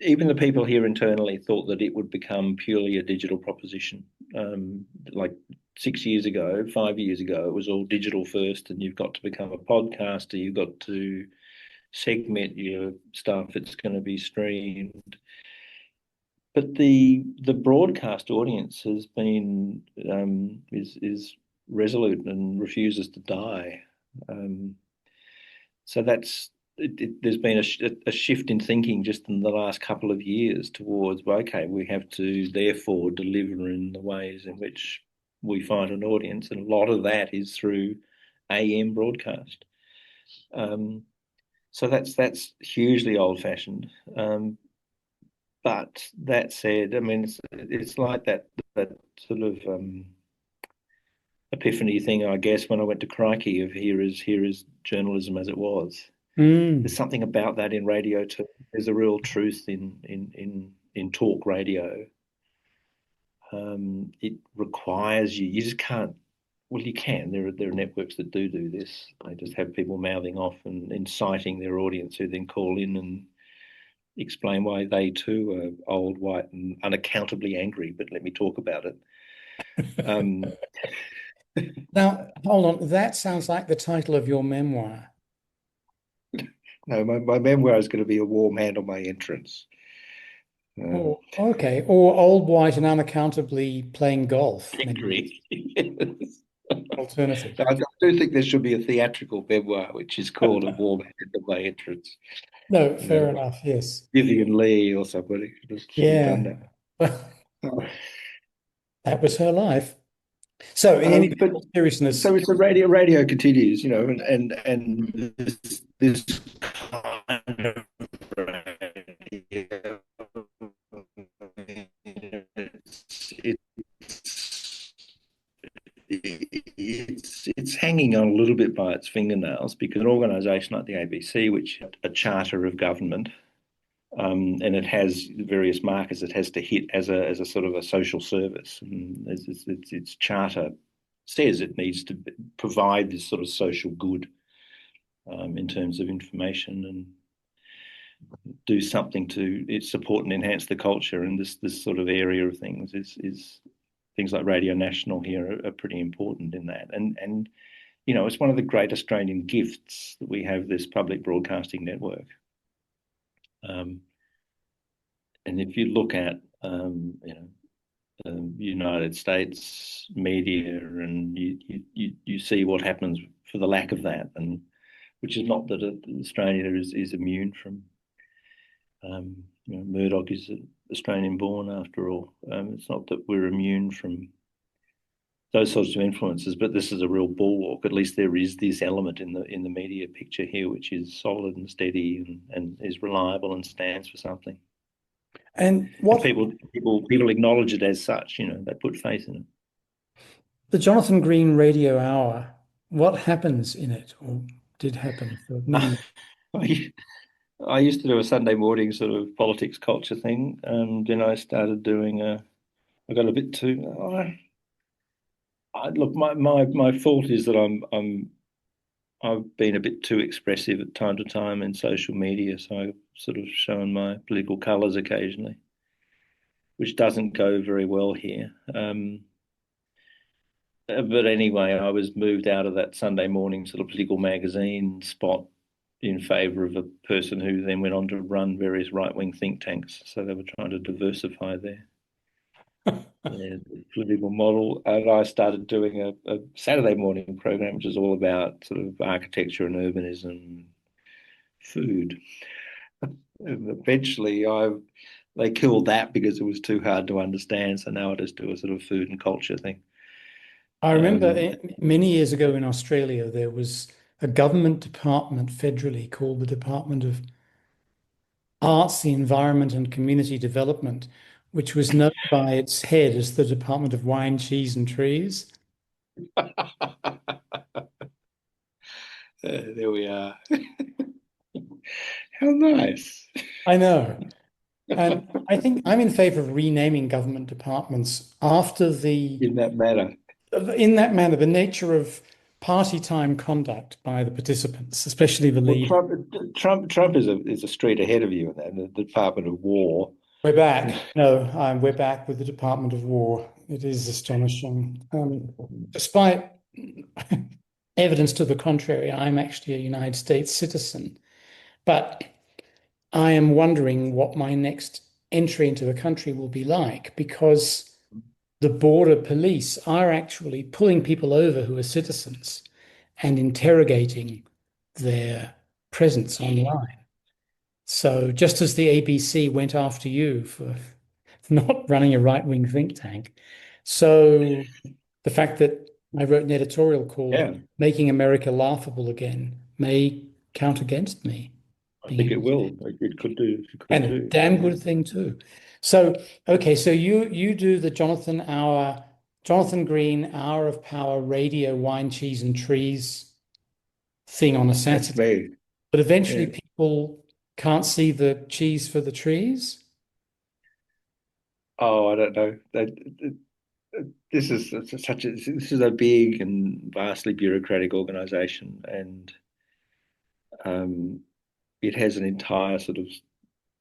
even the people here internally thought that it would become purely a digital proposition. Like 6 years ago, 5 years ago, it was all digital first, and you've got to become a podcaster, you've got to segment your stuff, it's going to be streamed. But the broadcast audience has been is resolute and refuses to die. Um, so there's been a shift in thinking just in the last couple of years towards, well, okay, we have to therefore deliver in the ways in which we find an audience, and a lot of that is through AM broadcast. So that's hugely old fashioned. But that said, I mean, it's like that sort of epiphany thing, I guess, when I went to Crikey of here is journalism as it was. There's Mm. something about that in radio too. There's a real truth in talk radio. It requires you. You just can't. Well, you can. There are networks that do this. They just have people mouthing off and inciting their audience, who then call in and explain why they too are old, white, and unaccountably angry. But let me talk about it. Um, Now, hold on. That sounds like the title of your memoir. no, my memoir is going to be a warm hand on my entrance. Oh, okay. Or Old White and Unaccountably Playing Golf, maybe. Angry. Yes. Alternative. I do think there should be a theatrical memoir which is called A Warm Hand on My Entrance. No, You fair know, enough. Yes. Vivian Lee or somebody should have done Yeah. that. Well, Oh. that was her life. So, in But all seriousness, so it's a radio continues, and this kind of radio, it's it's hanging on a little bit by its fingernails, because an organisation like the ABC, which has a charter of government, and it has various markers it has to hit as a sort of a social service, and its charter says it needs to provide this sort of social good, in terms of information, and do something to support and enhance the culture. And this sort of area of things is things like Radio National here are pretty important in that. And it's one of the great Australian gifts that we have, this public broadcasting network. And if you look at United States media, and you see what happens for the lack of that, and which is not that Australia is immune from. Murdoch is Australian born after all. It's not that we're immune from those sorts of influences, but this is a real bulwark. At least there is this element in the media picture here, which is solid and steady, and is reliable and stands for something. and And what people acknowledge it as such. They put faith in it. the Jonathan Green Radio Hour, what happens in it, or did happen for many? I, I used to do a Sunday morning sort of politics culture thing, and then I started doing I got a bit too. Look, my fault is that I've been a bit too expressive at time to time in social media, so I've sort of shown my political colours occasionally, which doesn't go very well here. But anyway, I was moved out of that Sunday morning sort of political magazine spot in favour of a person who then went on to run various right-wing think tanks. So they were trying to diversify their political model. And I started doing a Saturday morning program, which is all about sort of architecture and urbanism, food. And eventually, they killed that because it was too hard to understand. So now I just do a sort of food and culture thing. I remember Um, many years ago in Australia, there was a government department federally called the Department of Arts, the Environment and Community Development, which was known by its head as the Department of Wine, Cheese and Trees. there we are. How nice. I know. And I think I'm in favor of renaming government departments after In that matter. in that manner, the nature of party time conduct by the participants, especially the Well, leader. Trump is a street ahead of you in that, the Department of War. We're back. No, we're back with the Department of War. It is astonishing. Despite evidence to the contrary, I'm actually a United States citizen. But I am wondering what my next entry into the country will be like, because the border police are actually pulling people over who are citizens and interrogating their presence online. So just as the ABC went after you for not running a right-wing think tank, so the fact that I wrote an editorial called Yeah. Making America Laughable Again may count against me. I being think it able to, will. It could do. It could and a do. damn Yeah. good thing too. So, okay, so you do the Jonathan Green Hour of Power radio wine, cheese, and trees thing on a That's Saturday, me. but eventually Yeah. people can't see the cheese for the trees. Oh, I don't know. This is this is a big and vastly bureaucratic organisation, and um, it has an entire sort of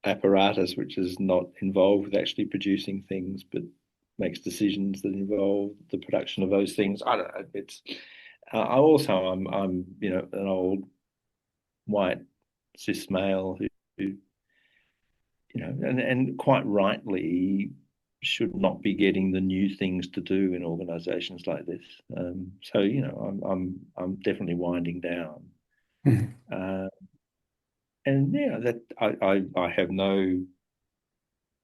apparatus which is not involved with actually producing things, but makes decisions that involve the production of those things. I don't know. It's I also I'm an old white cis male who and quite rightly should not be getting the new things to do in organisations like this. So I'm definitely winding down, Mhm. uh, and yeah, that I have no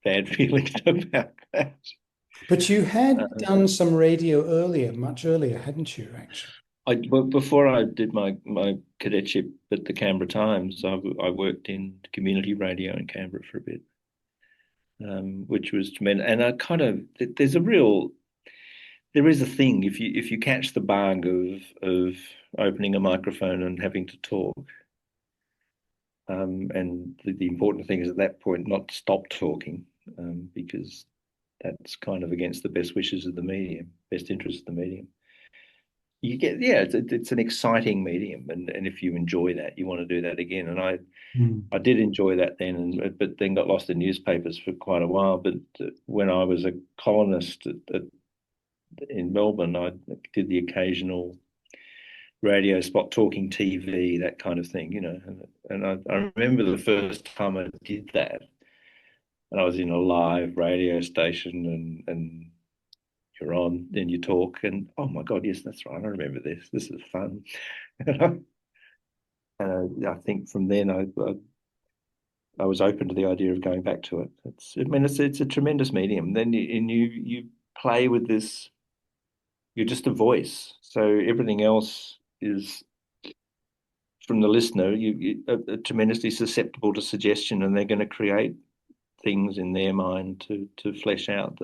bad feelings about that. But you had Uh, done some radio earlier, much earlier, hadn't you, actually? before I did my cadetship at the Canberra Times, I worked in community radio in Canberra for a bit, which was tremendous. And I kind of there is a thing if you catch the bug of opening a microphone and having to talk, and the important thing is at that point not to stop talking, because that's kind of against the best wishes of the medium, best interests of the medium. You get yeah, it's an exciting medium, and if you enjoy that, you want to do that again. And I did enjoy that then, but then got lost in newspapers for quite a while. But when I was a columnist in Melbourne, I did the occasional radio spot, talking TV, that kind of thing, And I remember the first time I did that, and I was in a live radio station, and you're on, then you talk, and oh my God, yes, that's right, I remember this. This is fun. I think from then I was open to the idea of going back to it. It's a tremendous medium. Then you play with this. You're just a voice, so everything else is from the listener. You are tremendously susceptible to suggestion, and they're going to create things in their mind to flesh out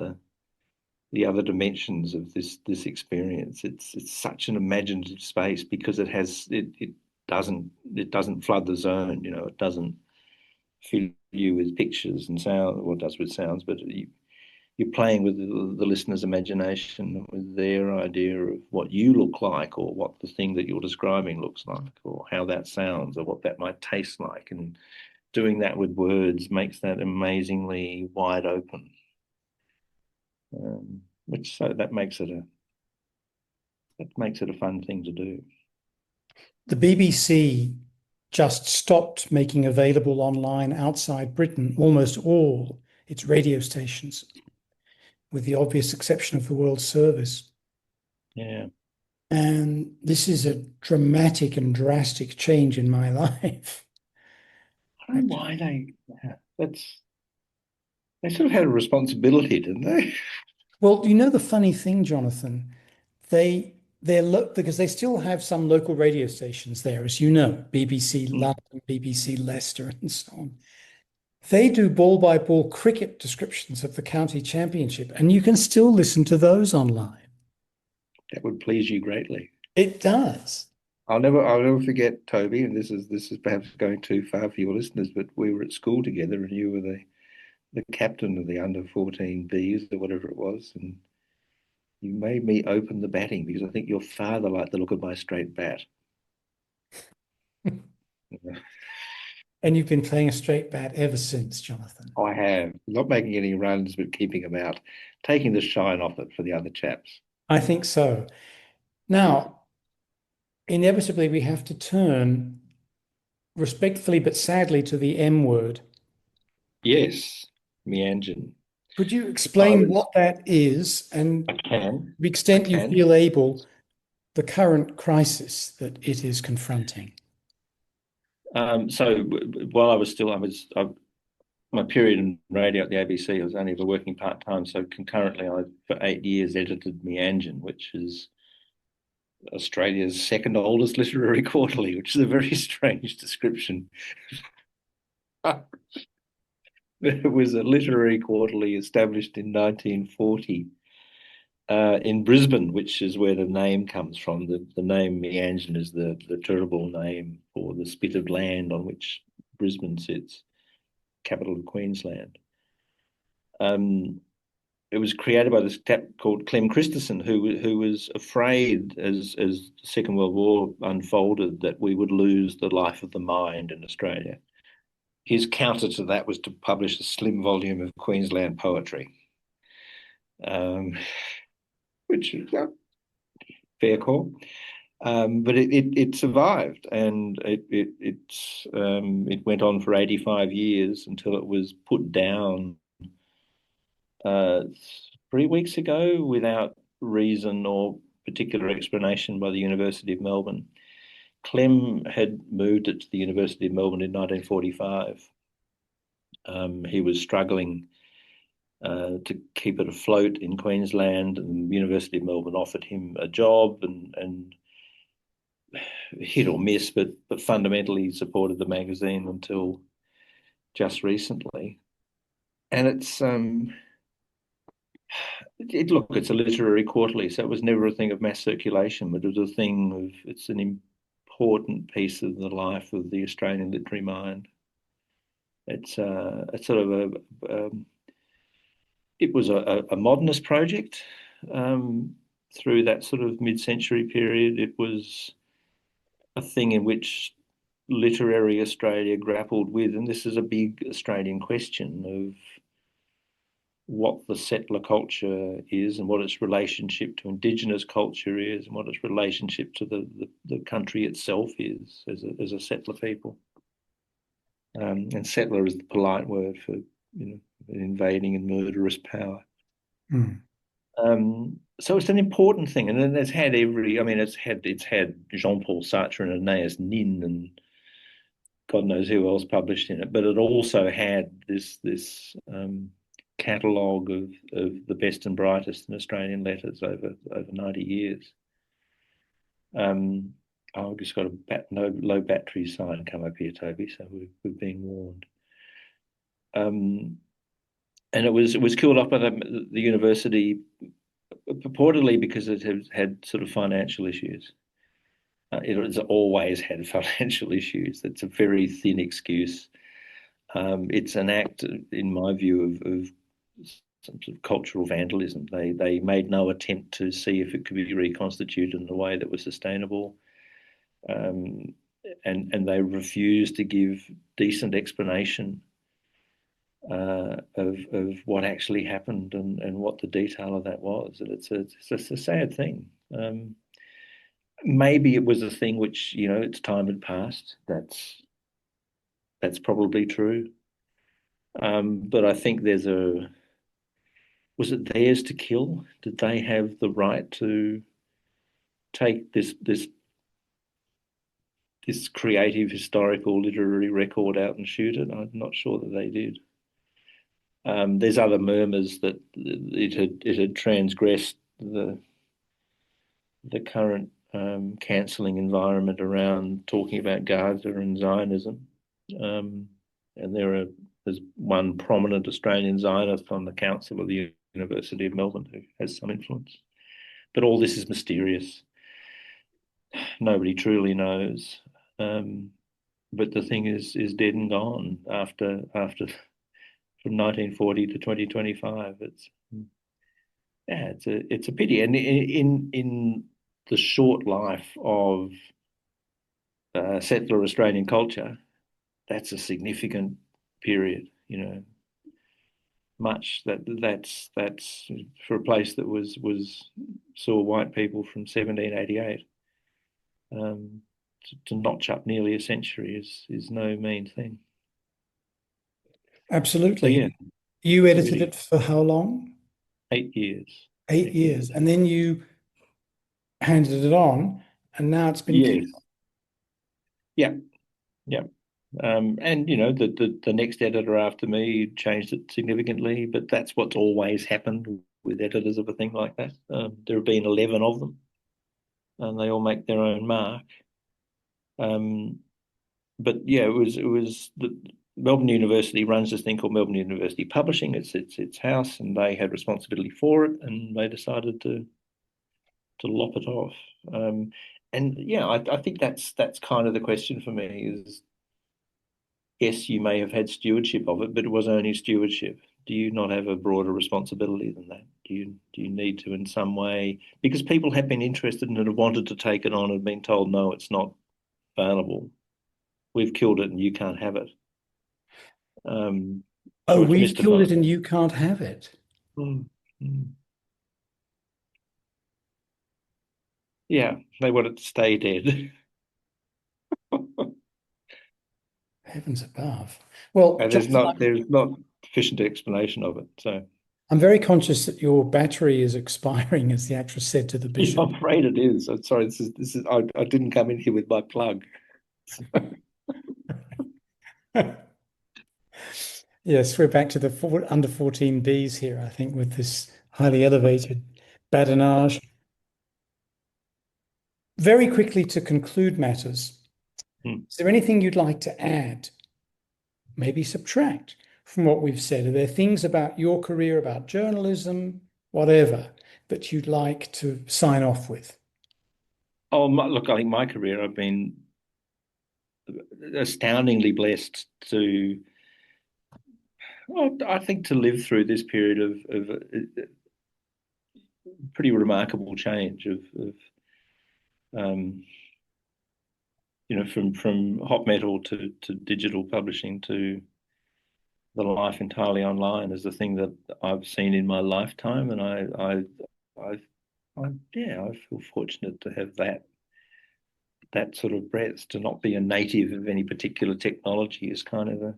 the other dimensions of this experience. It's such an imaginative space because it doesn't flood the zone. It doesn't fill you with pictures and sound. Well, it does with sounds, but you're playing with the listener's imagination, with their idea of what you look like, or what the thing that you're describing looks like, or how that sounds, or what that might taste like. And doing that with words makes that amazingly wide open, which so that makes it a fun thing to do. The BBC just stopped making available online outside Britain almost all its radio stations, with the obvious exception of the World Service. Yeah, And this is a dramatic and drastic change in my life. I don't know why that's they sort of had a responsibility, didn't they? Well, you know the funny thing, Jonathan, because they still have some local radio stations there, as you know, BBC Mm, London, BBC Leicester, and so on. They do ball by ball cricket descriptions of the county championship, and you can still listen to those online. that would please you greatly. It does. I'll never forget, Toby, and this is perhaps going too far for your listeners, but we were at school together, and you were the captain of the under 14 Bs or whatever it was, and you made me open the batting because I think your father liked the look of my straight bat. And you've been playing a straight bat ever since, Jonathan. I have not making any runs, but keeping them out, taking the shine off it for the other chaps. I think so. Now, inevitably, we have to turn respectfully but sadly to the M word. Yes, Meanjin. Could you I explain was. what that is and, I can. to the I extent you can. feel able, the current crisis that it is confronting? So while my period in radio at the ABC, I was only ever working part time. So concurrently, I for 8 years edited Meanjin, which is Australia's second oldest literary quarterly, which is a very strange description. It was a literary quarterly established in 1940 in Brisbane, which is where the name comes from. The name Meanjin is the Turrbal name for the spit of land on which Brisbane sits, capital of Queensland. It was created by this chap called Clem Christensen, who was afraid as the Second World War unfolded that we would lose the life of the mind in Australia. His counter to that was to publish a slim volume of Queensland poetry, which is a fair call. But it survived, and it went on for 85 years until it was put down uh, 3 weeks ago without reason or particular explanation by the University of Melbourne. Clem had moved it to the University of Melbourne in 1945. He was struggling to keep it afloat in Queensland, and the University of Melbourne offered him a job and hit or miss, but fundamentally supported the magazine until just recently. And it's a literary quarterly, so it was never a thing of mass circulation, but it was a thing of it's an important piece of the life of the Australian literary mind. It's sort of it was a modernist project through that sort of mid-century period. It was a thing in which literary Australia grappled with, and this is a big Australian question of what the settler culture is and what its relationship to Indigenous culture is and what its relationship to the country itself is as a settler people. And settler is the polite word for invading and murderous power. Mm. So it's an important thing, and it's had it's had Jean-Paul Sartre and Anais Nin and God knows who else published in it, but it also had this catalogue of the best and brightest in Australian letters over 90 years. I just got a low battery sign come up here, Toby, so we've been warned. And it was killed off by the university purportedly because it had sort of financial issues. It has always had financial issues. That's a very thin excuse. It's an act, in my view, of some sort of cultural vandalism. They made no attempt to see if it could be reconstituted in a way that was sustainable, and they refused to give decent explanation of what actually happened and what the detail of that was. And it's a sad thing. Maybe it was a thing which its time had passed. That's probably true. But I think was it theirs to kill? Did they have the right to take this creative, historical, literary record out and shoot it? I'm not sure that they did. There's other murmurs that it had transgressed the current cancelling environment around talking about Gaza and Zionism. And there's one prominent Australian Zionist on the council of the University of Melbourne who has some influence. But all this is mysterious. Nobody truly knows. But the thing is dead and gone after from 1940 to 2025. It's a pity. And in the short life of settler Australian culture, that's a significant period. That's for a place that saw white people from 1788. To notch up nearly a century is no mean thing. So Absolutely. yeah, You edited really it for how long? 8 years. 8 years. And then you handed it on, and now it's been Yes. killed. Yeah. Yeah. And the next editor after me changed it significantly, but that's what's always happened with editors of a thing like that. There have been 11 of them, and they all make their own mark. But yeah, it was Melbourne University runs this thing called Melbourne University Publishing. It's house, and they had responsibility for it, and they decided to lop it off. And yeah, I think that's kind of the question for me is yes, you may have had stewardship of it, but it was only stewardship. Do you not have a broader responsibility than that? Do you need to in some way? Because people have been interested in it, have wanted to take it on, and been told no, it's not available. We've killed it, and you can't have it. Oh, Or it's we've killed mystified. it and you can't have it. Mm, mm. Yeah, they want it to stay dead. Heavens above. Well, And Jonathan, there's not sufficient explanation of it. So I'm very conscious that your battery is expiring, as the actress said to the yeah, bishop. I'm afraid it is. I'm sorry. This is I didn't come in here with my plug. Yes, we're back to the under 14 Bs here, I think, with this highly elevated badinage. Very quickly to conclude matters, Hmm. is there anything you'd like to add, maybe subtract from what we've said? Are there things about your career, about journalism, whatever, that you'd like to sign off with? Oh, look, I think my career, I've been astoundingly blessed to, well, I think to live through this period of pretty remarkable change of um, from hot metal to digital publishing to the life entirely online is the thing that I've seen in my lifetime, and I, yeah, I feel fortunate to have that sort of breadth. To not be a native of any particular technology is kind of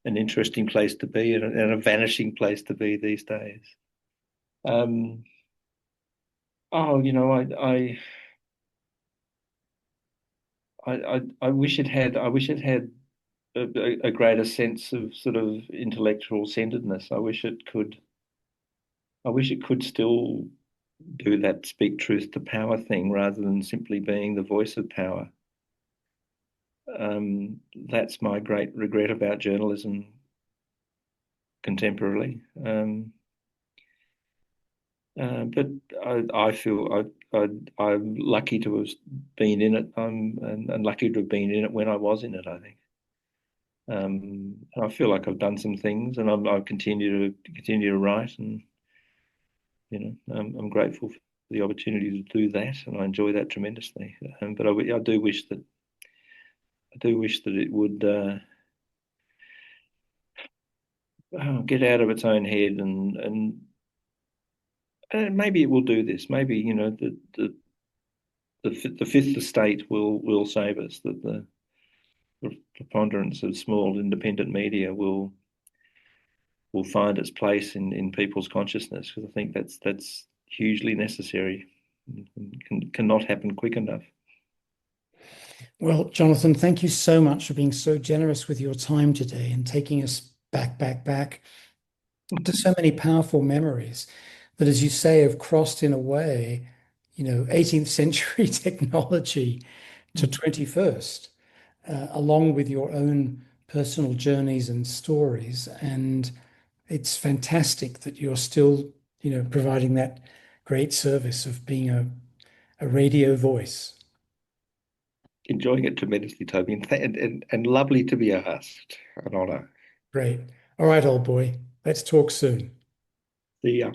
an interesting place to be, and a vanishing place to be these days. Um, oh, I wish it had a greater sense of sort of intellectual centeredness. I wish it could still do that speak truth to power thing rather than simply being the voice of power. That's my great regret about journalism contemporarily. But I feel I'm lucky to have been in it. And lucky to have been in it when I was in it, I think. And I feel like I've done some things, and I continue to write, and I'm grateful for the opportunity to do that, and I enjoy that tremendously. But I do wish that it would get out of its own head, and maybe it will do this. Maybe the fifth estate will save us. That the preponderance of small independent media will find its place in people's consciousness, because I think that's hugely necessary. Cannot happen quick enough. Well, Jonathan, thank you so much for being so generous with your time today and taking us back to so many powerful memories that, as you say, have crossed in a way, 18th century technology to 21st, along with your own personal journeys and stories. And it's fantastic that you're still, providing that great service of being a radio voice. Enjoying it tremendously, Toby, and lovely to be asked. An honour. Great. All right, old boy. Let's talk soon. See ya.